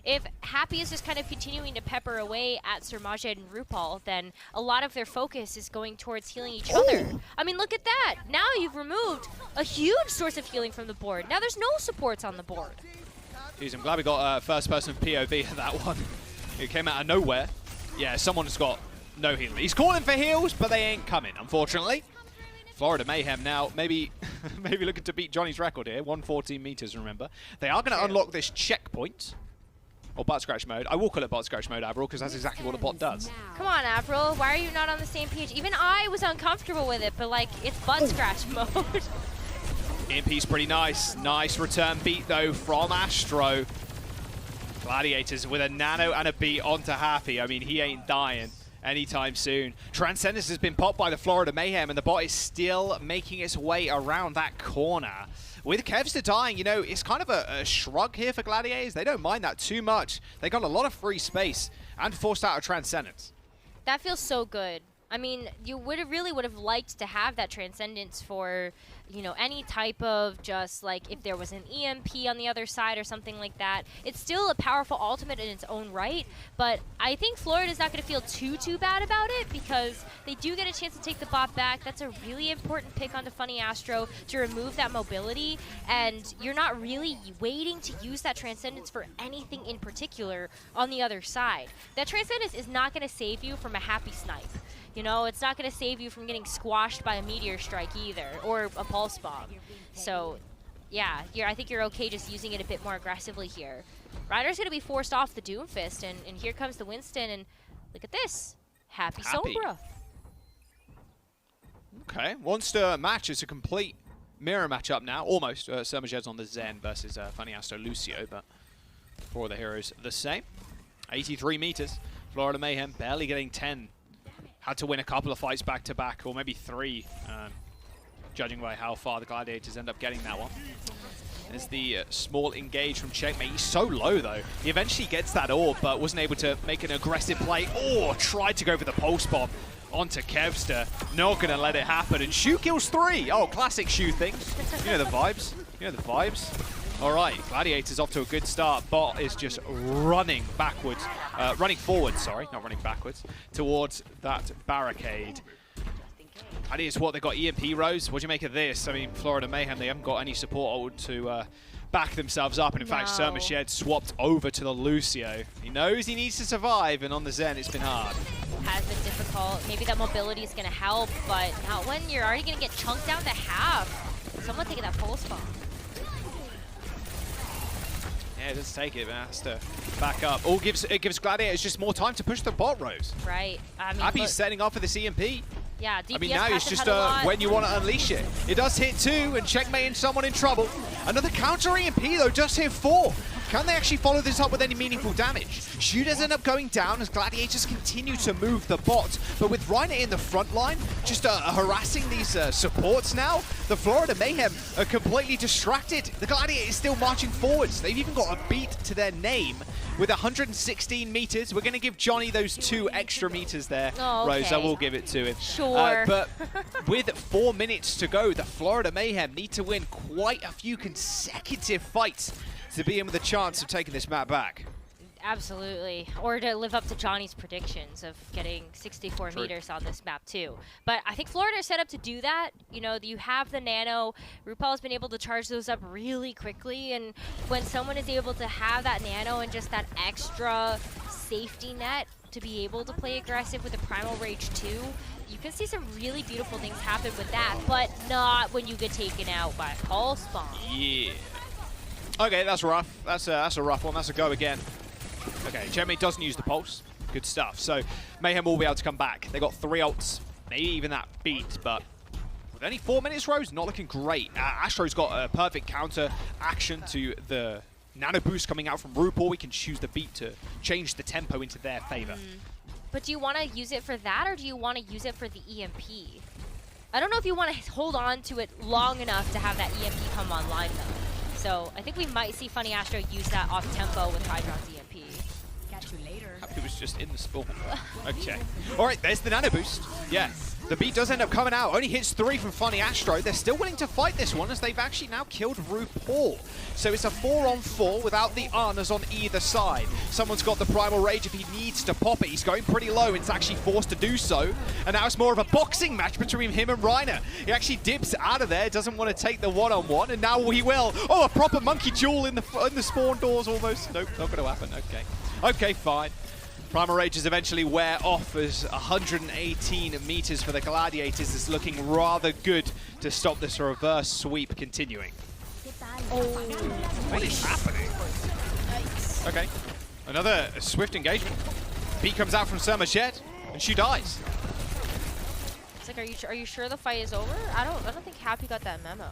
If Happy is just kind of continuing to pepper away at Sir Majed and RuPaul, then a lot of their focus is going towards healing each other. I mean, look at that. Now you've removed a huge source of healing from the board. Now there's no supports on the board. Jeez, I'm glad we got first person POV at that one. It came out of nowhere. Yeah, someone's got no healing. He's calling for heals, but they ain't coming, unfortunately. Florida Mayhem now, maybe looking to beat Johnny's record here, 114 meters, remember. They are going to unlock this checkpoint, or butt scratch mode. I will call it butt scratch mode, Avril, because that's exactly what a bot does. Come on, Avril, why are you not on the same page? Even I was uncomfortable with it, but like, it's butt scratch mode. EMP's pretty nice. Nice return beat, though, from Astro. Gladiators with a nano and a beat onto Happy. I mean, he ain't dying anytime soon. Transcendence has been popped by the Florida Mayhem, and the bot is still making its way around that corner. With Kevster dying, you know, it's kind of a shrug here for Gladiators. They don't mind that too much. They got a lot of free space and forced out of Transcendence. That feels so good. I mean, you really would have liked to have that Transcendence for, you know, any type of just like if there was an EMP on the other side or something like that. It's still a powerful ultimate in its own right, but I think Florida's not going to feel too bad about it because they do get a chance to take the bot back. That's a really important pick onto Funny Astro to remove that mobility, and you're not really waiting to use that Transcendence for anything in particular on the other side. That Transcendence is not going to save you from a Happy snipe. You know, it's not going to save you from getting squashed by a meteor strike either, or a pulse bomb. So, yeah, I think you're okay just using it a bit more aggressively here. Ryder's going to be forced off the Doomfist, and here comes the Winston, and look at this. Happy Sombra. Okay, wants to match. It's a complete mirror matchup now, almost. Sir Majed's on the Zen versus Funny Astro Lucio, but for all the heroes the same. 83 meters. Florida Mayhem barely getting 10. Had to win a couple of fights back-to-back, or maybe 3, judging by how far the Gladiators end up getting that one. There's the small engage from Checkmate. He's so low, though. He eventually gets that orb, but wasn't able to make an aggressive play. Oh, tried to go for the pulse bomb onto Kevster. Not going to let it happen. And Shu kills 3. Oh, classic Shu things. You know the vibes. You know the vibes. All right, Gladiators off to a good start. Bot is just running backwards, running forward, sorry, not running backwards, towards that barricade. I think it's what they got EMP rows. What do you make of this? I mean, Florida Mayhem, they haven't got any support to back themselves up. And in fact, Sir Mashed swapped over to the Lucio. He knows he needs to survive, and on the Zen, it's been hard. Has been difficult. Maybe that mobility is going to help, but not when you're already going to get chunked down to half. Someone taking that pulse bomb. Yeah, it does take it, but it has to back up. It gives Gladiators just more time to push the bot rows. Right. I mean, Happy's setting up for the EMP. Yeah, DPS I mean, now it's just when you want to unleash it. It does hit 2 and checkmating someone in trouble. Another counter EMP, though, just hit 4. Can they actually follow this up with any meaningful damage? Shooters end up going down as Gladiators continue to move the bot, but with Reiner in the front line, just harassing these supports now, the Florida Mayhem are completely distracted. The Gladiators still marching forwards. They've even got a beat to their name with 116 meters. We're going to give Johnny those 2 extra meters there, Rose. I will give it to him. Sure. But with 4 minutes to go, the Florida Mayhem need to win quite a few consecutive fights to be in with a chance of taking this map back. Absolutely. Or to live up to Johnny's predictions of getting 64 meters on this map too. But I think Florida is set up to do that. You know, you have the nano. RuPaul has been able to charge those up really quickly. And when someone is able to have that nano and just that extra safety net to be able to play aggressive with the Primal Rage 2, you can see some really beautiful things happen with that, but not when you get taken out by Pulse Bomb. Yeah. Okay, that's rough. That's a rough one. That's a go again. Okay, Checkmate doesn't use the pulse. Good stuff. So Mayhem will be able to come back. They got 3 ults, maybe even that beat, but with only 4 minutes, Rose, not looking great. Astro's got a perfect counter action to the nano boost coming out from RuPaul. We can choose the beat to change the tempo into their favor. But do you want to use it for that, or do you want to use it for the EMP? I don't know if you want to hold on to it long enough to have that EMP come online, though. So I think we might see Funny Astro use that off tempo with Hydron's EMP. Catch you later. It was just in the spawn. Okay. All right, there's the nano boost. Yeah. The beat does end up coming out. Only hits 3 from Funny Astro. They're still willing to fight this one as they've actually now killed RuPaul. So it's a 4-on-4 without the Arnas on either side. Someone's got the Primal Rage if he needs to pop it. He's going pretty low. It's actually forced to do so. And now it's more of a boxing match between him and Reiner. He actually dips out of there, doesn't want to take the one-on-one, and now he will. Oh, a proper monkey duel in the spawn doors almost. Nope, not going to happen. Okay. Okay, fine. Primal Rages eventually wear off as 118 meters for the Gladiators is looking rather good to stop this reverse sweep continuing. Oh, what is happening? Nice. Okay, another swift engagement. Beat comes out from Sermajet, and she dies. It's like, are you sure the fight is over? I don't think Happy got that memo.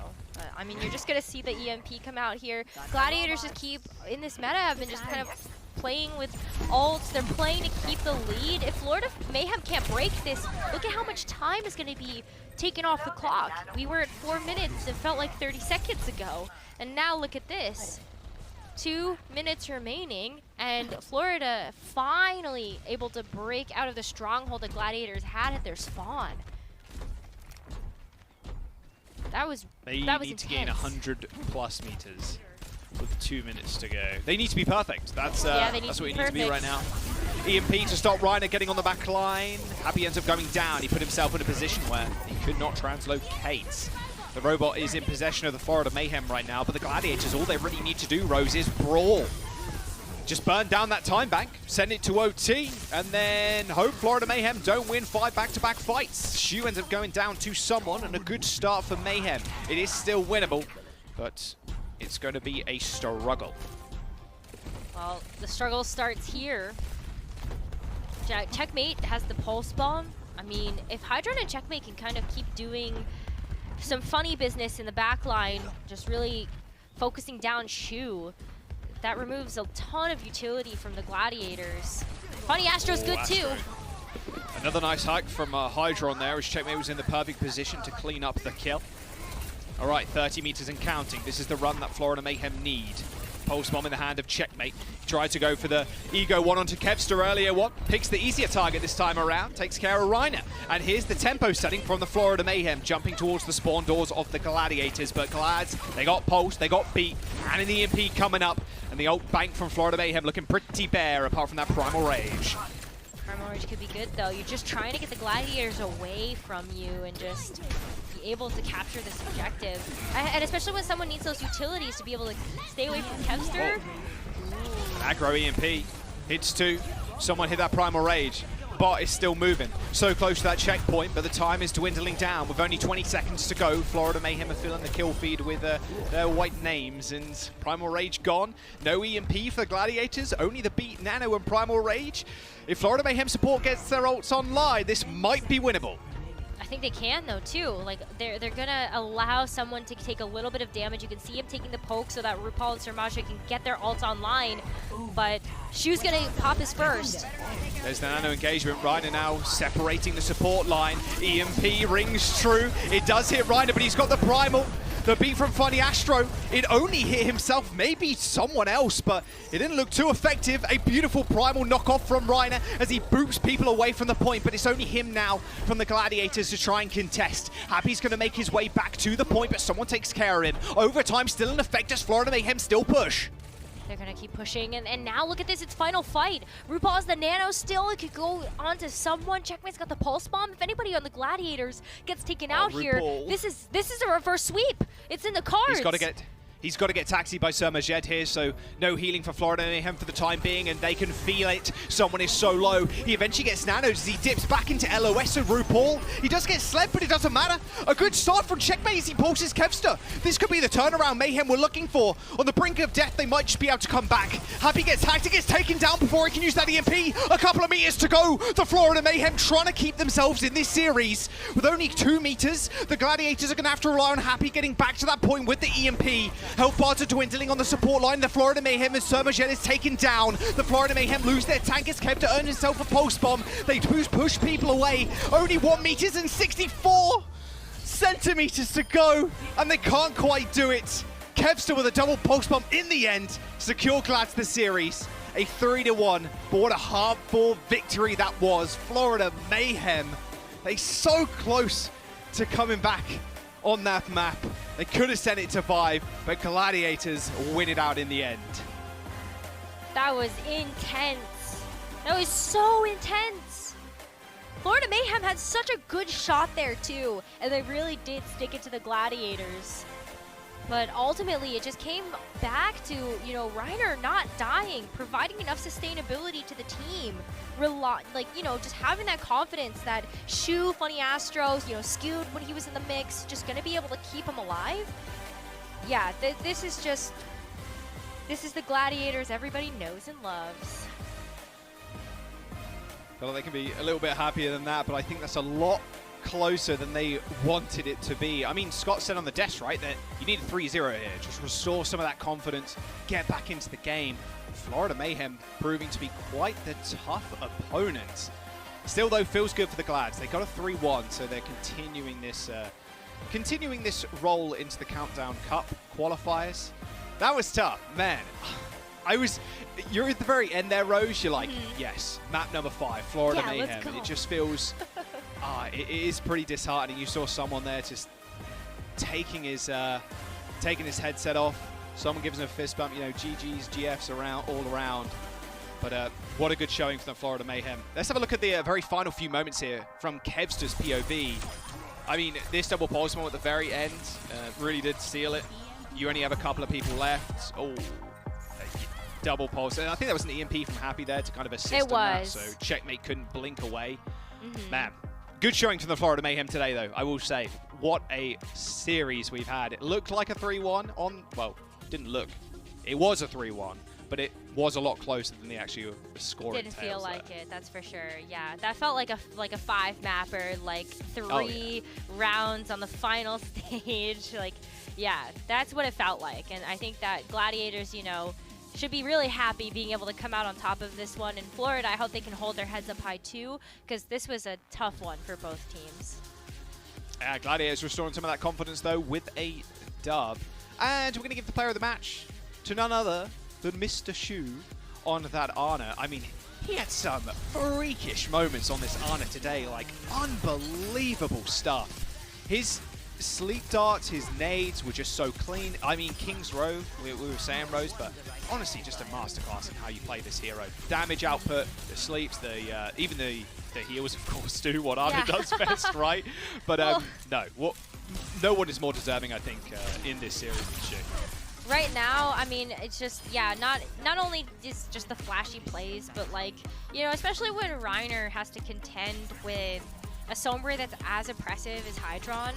I mean, you're just gonna see the EMP come out here. Gladiators just keep in this meta have been just kind of playing with ults. They're playing to keep the lead. If Florida Mayhem can't break this, look at how much time is going to be taken off the clock. We were at 4 minutes. It felt like 30 seconds ago. And now look at this. 2 minutes remaining, and Florida finally able to break out of the stronghold the Gladiators had at their spawn. That was intense. They need to gain 100+ meters. With 2 minutes to go. They need to be perfect. That's what it needs to be right now. EMP to stop Reiner getting on the back line. Happy ends up going down. He put himself in a position where he could not translocate. The robot is in possession of the Florida Mayhem right now, but the Gladiators, all they really need to do, Rose, is brawl. Just burn down that time bank, send it to OT, and then hope Florida Mayhem don't win 5 back-to-back fights. Shu ends up going down to someone, and a good start for Mayhem. It is still winnable, but it's going to be a struggle. Well, the struggle starts here. Checkmate has the pulse bomb. I mean, if Hydron and Checkmate can kind of keep doing some funny business in the back line, just really focusing down Shu, that removes a ton of utility from the Gladiators. Funny Astro's good too. Another nice hike from Hydron there as Checkmate was in the perfect position to clean up the kill. All right, 30 meters and counting. This is the run that Florida Mayhem need. Pulse bomb in the hand of Checkmate. Tried to go for the ego one onto Kevster earlier. Picks the easier target this time around. Takes care of Reiner. And here's the tempo setting from the Florida Mayhem, jumping towards the spawn doors of the Gladiators. But Glads, they got Pulse, they got beat, and an EMP coming up. And the ult bank from Florida Mayhem looking pretty bare, apart from that Primal Rage. Primal Rage could be good, though. You're just trying to get the Gladiators away from you and just be able to capture this objective. And especially when someone needs those utilities to be able to stay away from Kevster. Aggro EMP. Hits 2. Someone hit that Primal Rage. Bot is still moving. So close to that checkpoint, but the time is dwindling down. With only 20 seconds to go, Florida Mayhem are filling the kill feed with their white names. And Primal Rage gone. No EMP for the Gladiators. Only the beat, Nano, and Primal Rage. If Florida Mayhem support gets their ults online, this might be winnable. I I think they can though too. Like they're gonna allow someone to take a little bit of damage. You can see him taking the poke so that RuPaul and Sermaje can get their ults online. But Shu's gonna pop his first. There's the nano engagement. Reiner now separating the support line. EMP rings true. It does hit Reiner, but he's got the primal. The beat from Funny Astro, it only hit himself, maybe someone else, but it didn't look too effective. A beautiful primal knockoff from Reiner as he boots people away from the point, but it's only him now from the Gladiators to try and contest. Happy's going to make his way back to the point, but someone takes care of him. Overtime still in effect as Florida Mayhem still push. They're going to keep pushing, and now look at this, it's final fight. RuPaul has the nano still, it could go on to someone. Checkmate's got the pulse bomb. If anybody on the Gladiators gets taken out here, this is a reverse sweep. It's in the cards. He's got to get taxied by Sermaje here, so no healing for Florida Mayhem for the time being, and they can feel it. Someone is so low. He eventually gets nanos as he dips back into LOS of RuPaul. He does get slept, but it doesn't matter. A good start from Checkmate as he pulses Kevster. This could be the turnaround Mayhem we're looking for. On the brink of death, they might just be able to come back. Happy gets hacked, he gets taken down before he can use that EMP. A couple of meters to go. The Florida Mayhem trying to keep themselves in this series. With only 2 meters, the Gladiators are going to have to rely on Happy getting back to that point with the EMP. Health bars are dwindling on the support line. The Florida Mayhem and Sermaje is taken down. The Florida Mayhem lose their tank as Kev to earn himself a pulse bomb. They push people away. Only 1 meters and 64 centimeters to go, and they can't quite do it. Kevster with a double pulse bomb in the end. Secure Glads the series. A 3-1, but what a hard-fought victory that was. Florida Mayhem, they so close to coming back on that map. They could have sent it to 5, but Gladiators win it out in the end. That was intense. That was so intense. Florida Mayhem had such a good shot there too, and they really did stick it to the Gladiators. But ultimately, it just came back to, you know, Reiner not dying, providing enough sustainability to the team. Just having that confidence that Shu, Funny Astro, you know, skewed when he was in the mix, just going to be able to keep him alive. Yeah, this is the Gladiators everybody knows and loves. Well, they can be a little bit happier than that, but I think that's a lot closer than they wanted it to be. I mean, Scott said on the desk, right, that you need a 3-0 here. Just restore some of that confidence, get back into the game. Florida Mayhem proving to be quite the tough opponent. Still, though, feels good for the Glads. They got a 3-1, so they're continuing this roll into the Countdown Cup qualifiers. That was tough, man. You're at the very end there, Rose. You're like, yes, map number 5, Florida Mayhem. It just feels, it is pretty disheartening. You saw someone there just taking his headset off. Someone gives him a fist bump. You know, GGs, GFs all around. But what a good showing from the Florida Mayhem. Let's have a look at the very final few moments here from Kevster's POV. I mean, this double pulse bomb at the very end really did seal it. You only have a couple of people left. Oh, double pulse. And I think that was an EMP from Happy there to kind of assist on that. So Checkmate couldn't blink away. Man, good showing from the Florida Mayhem today, though, I will say. What a series we've had. It looked like a 3-1 on, well, didn't look. It was a 3-1, but it was a lot closer than the actual score. Didn't feel like it, that's for sure. Yeah, that felt like a 5-mapper, like 3 rounds on the final stage. Like, yeah, that's what it felt like. And I think that Gladiators, you know, should be really happy being able to come out on top of this one. In Florida, I hope they can hold their heads up high too, because this was a tough one for both teams. Gladiators restoring some of that confidence, though, with a dub. And we're going to give the player of the match to none other than Mr. Shu on that Ana. I mean, he had some freakish moments on this Ana today, like unbelievable stuff. His sleep darts, his nades were just so clean. I mean, King's Row, we were saying, Rose, but honestly, just a masterclass in how you play this hero. Damage output, the sleeps, even the heals, of course, do what Ana does best, right? But no one is more deserving, I think, in this series than Shu. Right now, I mean, it's just, yeah, not only is just the flashy plays, but like, you know, especially when Reiner has to contend with a Sombra that's as impressive as Hydron,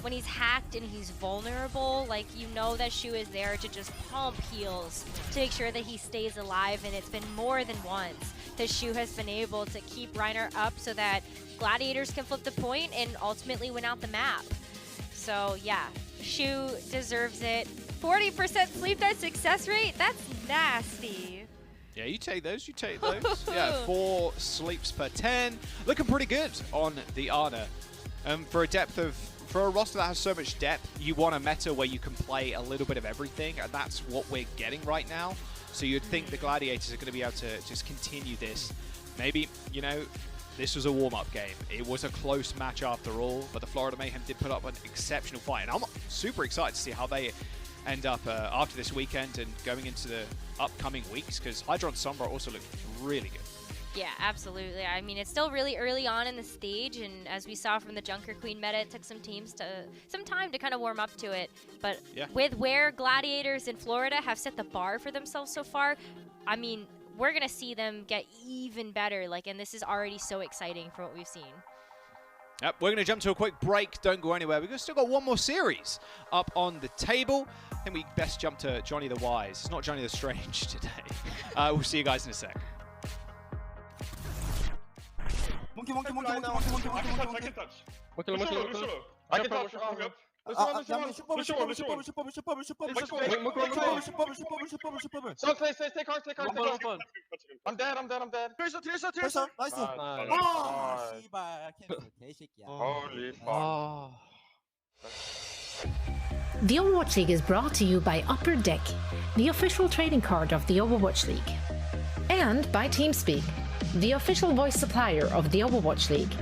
when he's hacked and he's vulnerable, like, you know that Shu is there to just pump heals to make sure that he stays alive, and it's been more than once that Shu has been able to keep Reiner up so that Gladiators can flip the point and ultimately win out the map. So yeah, Shu deserves it. 40% sleep dive success rate? That's nasty. Yeah, you take those, you take those. Yeah, 4 sleeps per 10. Looking pretty good on the Ana. For a roster that has so much depth, you want a meta where you can play a little bit of everything, and that's what we're getting right now. So you'd think the Gladiators are going to be able to just continue this. Maybe, you know, this was a warm-up game. It was a close match after all, but the Florida Mayhem did put up an exceptional fight. And I'm super excited to see how they end up after this weekend and going into the upcoming weeks, because Hydra and Sombra also look really good. Yeah, absolutely. I mean, it's still really early on in the stage, and as we saw from the Junker Queen meta, it took some time to kind of warm up to it. But yeah, with where Gladiators in Florida have set the bar for themselves so far, I mean, we're going to see them get even better. Like, and this is already so exciting from what we've seen. Yep, we're going to jump to a quick break. Don't go anywhere. We've still got one more series up on the table. I think we best jump to Johnny the Wise. It's not Johnny the Strange today. We'll see you guys in a sec. Monkey. I can touch. I can touch. Stay hard. I'm dead. Tracer. Nice. Holy fuck. The Overwatch League is brought to you by Upper Deck, the official trading card of the Overwatch League. And by TeamSpeak, the official voice supplier of the Overwatch League.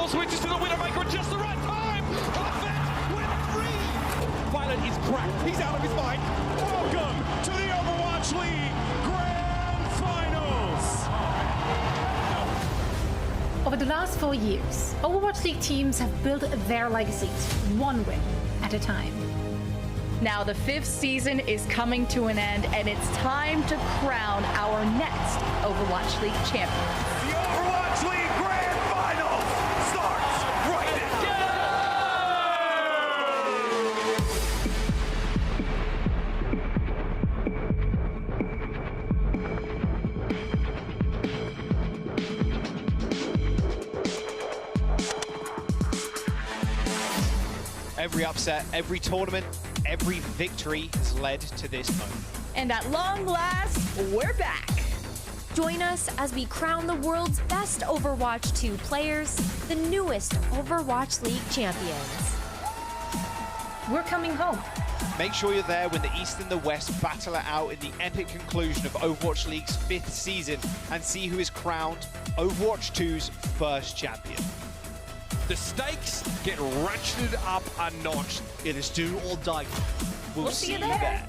Ball switches to the Widowmaker at just the right time. Perfect with 3. Violet is cracked. He's out of his mind. Welcome to the Overwatch League Grand Finals. Over the last 4 years, Overwatch League teams have built their legacies one win at a time. Now the 5th season is coming to an end, and it's time to crown our next Overwatch League champion. The Overwatch League Grand Finals starts right now. Every upset, every tournament, every victory has led to this moment. And at long last, we're back. Join us as we crown the world's best Overwatch 2 players, the newest Overwatch League champions. We're coming home. Make sure you're there when the East and the West battle it out in the epic conclusion of Overwatch League's 5th season and see who is crowned Overwatch 2's first champion. The stakes get ratcheted up a notch. It is do or die. We'll see you there.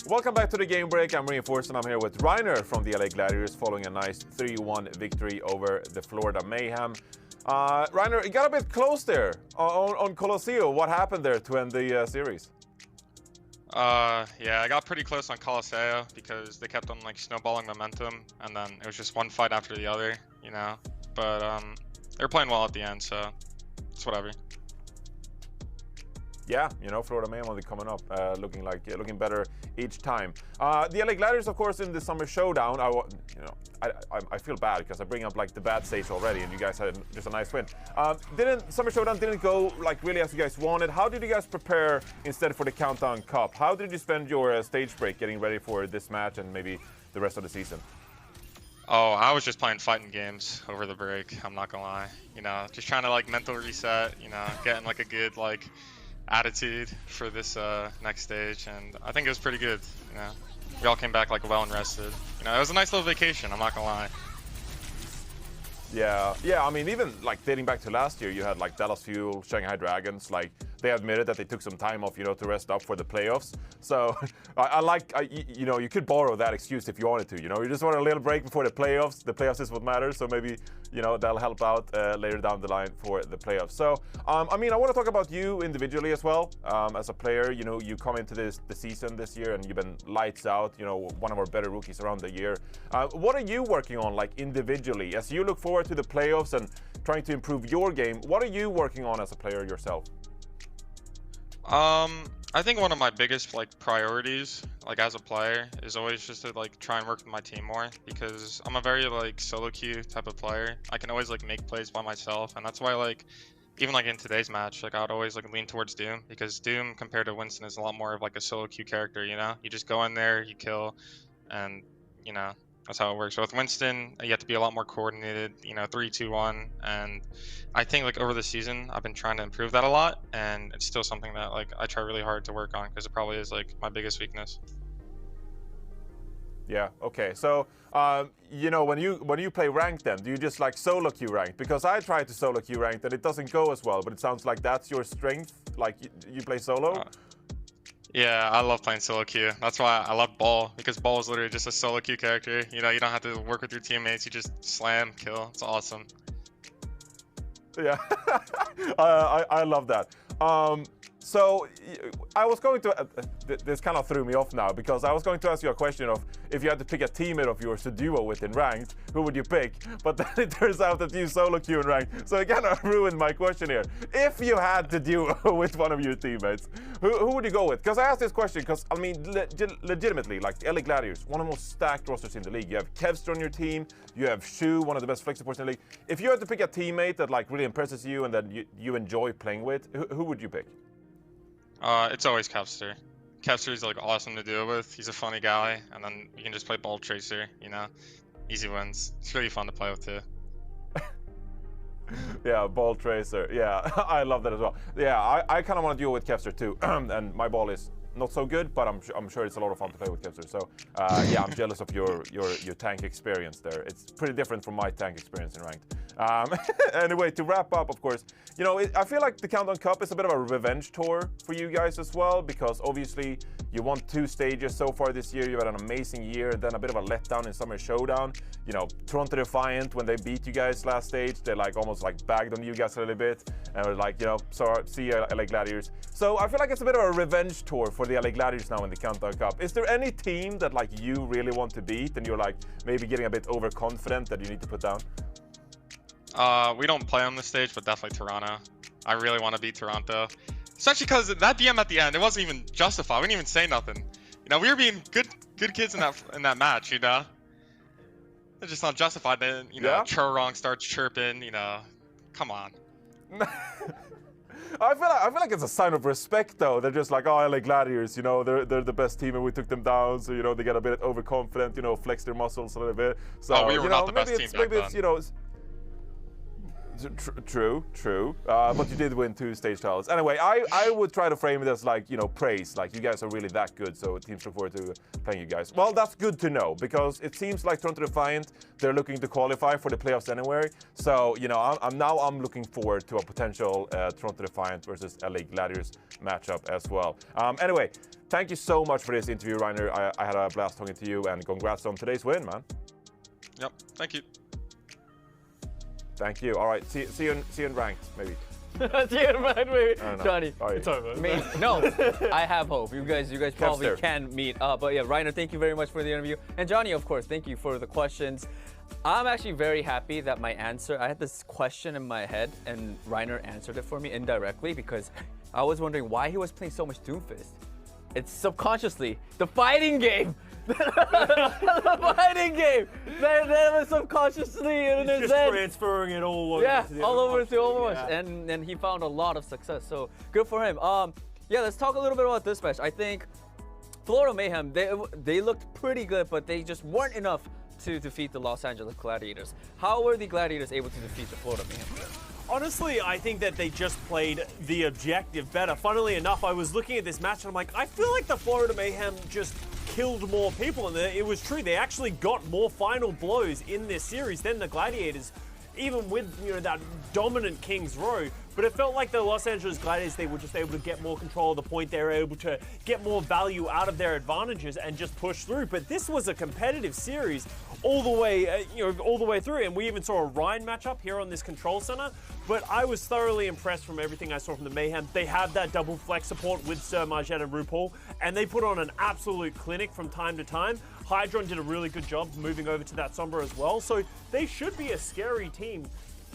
Welcome back to the game break. I'm Reinforced and I'm here with Reiner from the LA Gladiators following a nice 3-1 victory over the Florida Mayhem. Reiner, it got a bit close there on Colosseo. What happened there to end the series? Yeah, I got pretty close on Colosseo because they kept on like snowballing momentum, and then it was just one fight after the other, you know. But they were playing well at the end, so it's whatever. Yeah, you know, Florida Mayhem only coming up, looking better each time. The LA Gladiators, of course, in the Summer Showdown. I feel bad because I bring up like the bad stage already, and you guys had just a nice win. Summer Showdown didn't go like really as you guys wanted. How did you guys prepare instead for the Countdown Cup? How did you spend your stage break getting ready for this match and maybe the rest of the season? Oh, I was just playing fighting games over the break. I'm not gonna lie. You know, just trying to like mental reset. You know, getting like a good like attitude for this next stage, and I think it was pretty good. You know, we all came back like well and rested. You know, it was a nice little vacation, I'm not gonna lie. Yeah, I mean, even like dating back to last year, you had like Dallas Fuel, Shanghai Dragons, like they admitted that they took some time off, you know, to rest up for the playoffs. So you know, you could borrow that excuse if you wanted to, you know, you just want a little break before the playoffs. The playoffs is what matters, so maybe, you know, that'll help out later down the line for the playoffs. So, I mean, I want to talk about you individually as well. As a player, you know, you come into the season this year and you've been lights out, you know, one of our better rookies around the year. What are you working on, like, individually? As you look forward to the playoffs and trying to improve your game, what are you working on as a player yourself? I think one of my biggest like priorities, like as a player, is always just to like try and work with my team more, because I'm a very like solo queue type of player. I can always like make plays by myself, and that's why like even like in today's match, like I would always like lean towards Doom, because Doom compared to Winston is a lot more of like a solo queue character. You know, you just go in there, you kill, and you know, that's how it works. So with Winston, you have to be a lot more coordinated, you know, 3-2-1, and I think like over the season, I've been trying to improve that a lot, and it's still something that like I try really hard to work on, because it probably is like my biggest weakness. Yeah, okay. So, you know, when you play ranked then, do you just like solo queue ranked? Because I tried to solo queue ranked and it doesn't go as well, but it sounds like that's your strength, like you play solo? Yeah, I love playing solo queue. That's why I love Ball, because Ball is literally just a solo queue character. You know, you don't have to work with your teammates. You just slam, kill. It's awesome. Yeah, I love that. So I was going to, this kind of threw me off now, because I was going to ask you a question of if you had to pick a teammate of yours to duo with in ranked, who would you pick? But then it turns out that you solo queue in ranked, so it kind of ruined my question here. If you had to duo with one of your teammates, who would you go with? Because I asked this question because, I mean, legitimately, like the LA Gladiators, one of the most stacked rosters in the league. You have Kevster on your team, you have Shu, one of the best flex supports in the league. If you had to pick a teammate that like really impresses you and that you enjoy playing with, who would you pick? It's always Kevster. Kevster is like awesome to deal with. He's a funny guy, and then you can just play Ball Tracer, you know, easy wins. It's really fun to play with too. Yeah, Ball Tracer. Yeah, I love that as well. Yeah, I kind of want to deal with Kevster too, and my ball is not so good, but I'm sure it's a lot of fun to play with Kipster. So yeah, I'm jealous of your tank experience there. It's pretty different from my tank experience in ranked. Anyway, to wrap up, of course, you know, I feel like the Countdown Cup is a bit of a revenge tour for you guys as well, because obviously you won 2 stages so far this year. You had an amazing year, then a bit of a letdown in Summer Showdown. You know, Toronto Defiant, when they beat you guys last stage, they like almost like bagged on you guys a little bit and were like, you know, sorry, see you LA Gladiators. So I feel like it's a bit of a revenge tour for the LA Gladiators now in the Countdown Cup. Is there any team that like you really want to beat and you're like maybe getting a bit overconfident that you need to put down? We don't play on this stage, but definitely Toronto. I really want to beat Toronto. Especially because that BM at the end, it wasn't even justified. We didn't even say nothing. You know, we were being good kids in that match, you know? It's just not justified. Then, you know, Yeah? Churrong starts chirping, you know. Come on. I feel like it's a sign of respect, though. They're just like, oh, LA Gladiators, you know, they're the best team and we took them down. So, you know, they get a bit overconfident, you know, flex their muscles a little bit. So, we were you not know, the best team back then. it's, you know, true. But you did win 2 stage titles. Anyway, I would try to frame it as like, you know, praise. Like, you guys are really that good, so teams look forward to playing you guys. Well, that's good to know, because it seems like Toronto Defiant, they're looking to qualify for the playoffs anyway. So, you know, I'm looking forward to a potential Toronto Defiant versus LA Gladiators matchup as well. Anyway, thank you so much for this interview, Reiner. I had a blast talking to you, and congrats on today's win, man. Yep, thank you. Thank you. All right, see you in ranked, maybe. See you in ranked, maybe. Johnny, it's over. No, I have hope. You guys probably can meet. But yeah, Reiner, thank you very much for the interview. And Johnny, of course, thank you for the questions. I'm actually very happy that my answer, I had this question in my head and Reiner answered it for me indirectly, because I was wondering why he was playing so much Doomfist. It's subconsciously the fighting game. The fighting game. That was subconsciously in his head. Transferring it all over. Yeah, to the all over to Overwatch, yeah. and he found a lot of success. So good for him. Yeah, let's talk a little bit about this match. I think Florida Mayhem, they looked pretty good, but they just weren't enough to defeat the Los Angeles Gladiators. How were the Gladiators able to defeat the Florida Mayhem? Honestly, I think that they just played the objective better. Funnily enough, I was looking at this match and I'm like, I feel like the Florida Mayhem just killed more people, and it was true. They actually got more final blows in this series than the Gladiators, even with, you know, that dominant King's Row. But it felt like the Los Angeles Gladiators, they were just able to get more control of the point. They were able to get more value out of their advantages and just push through. But this was a competitive series all the way, all the way through. And we even saw a Ryan matchup here on this control center. But I was thoroughly impressed from everything I saw from the Mayhem. They have that double flex support with Sir Marjet and RuPaul, and they put on an absolute clinic from time to time. Hydron did a really good job moving over to that Sombra as well. So they should be a scary team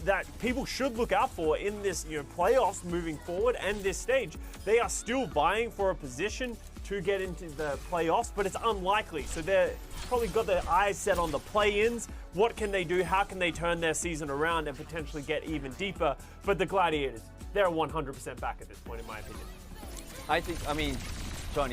that people should look out for in this, playoffs moving forward and this stage. They are still vying for a position to get into the playoffs, but it's unlikely. So they're probably got their eyes set on the play-ins. What can they do? How can they turn their season around and potentially get even deeper? But the Gladiators, they're 100% back at this point, in my opinion. I mean, Johnny,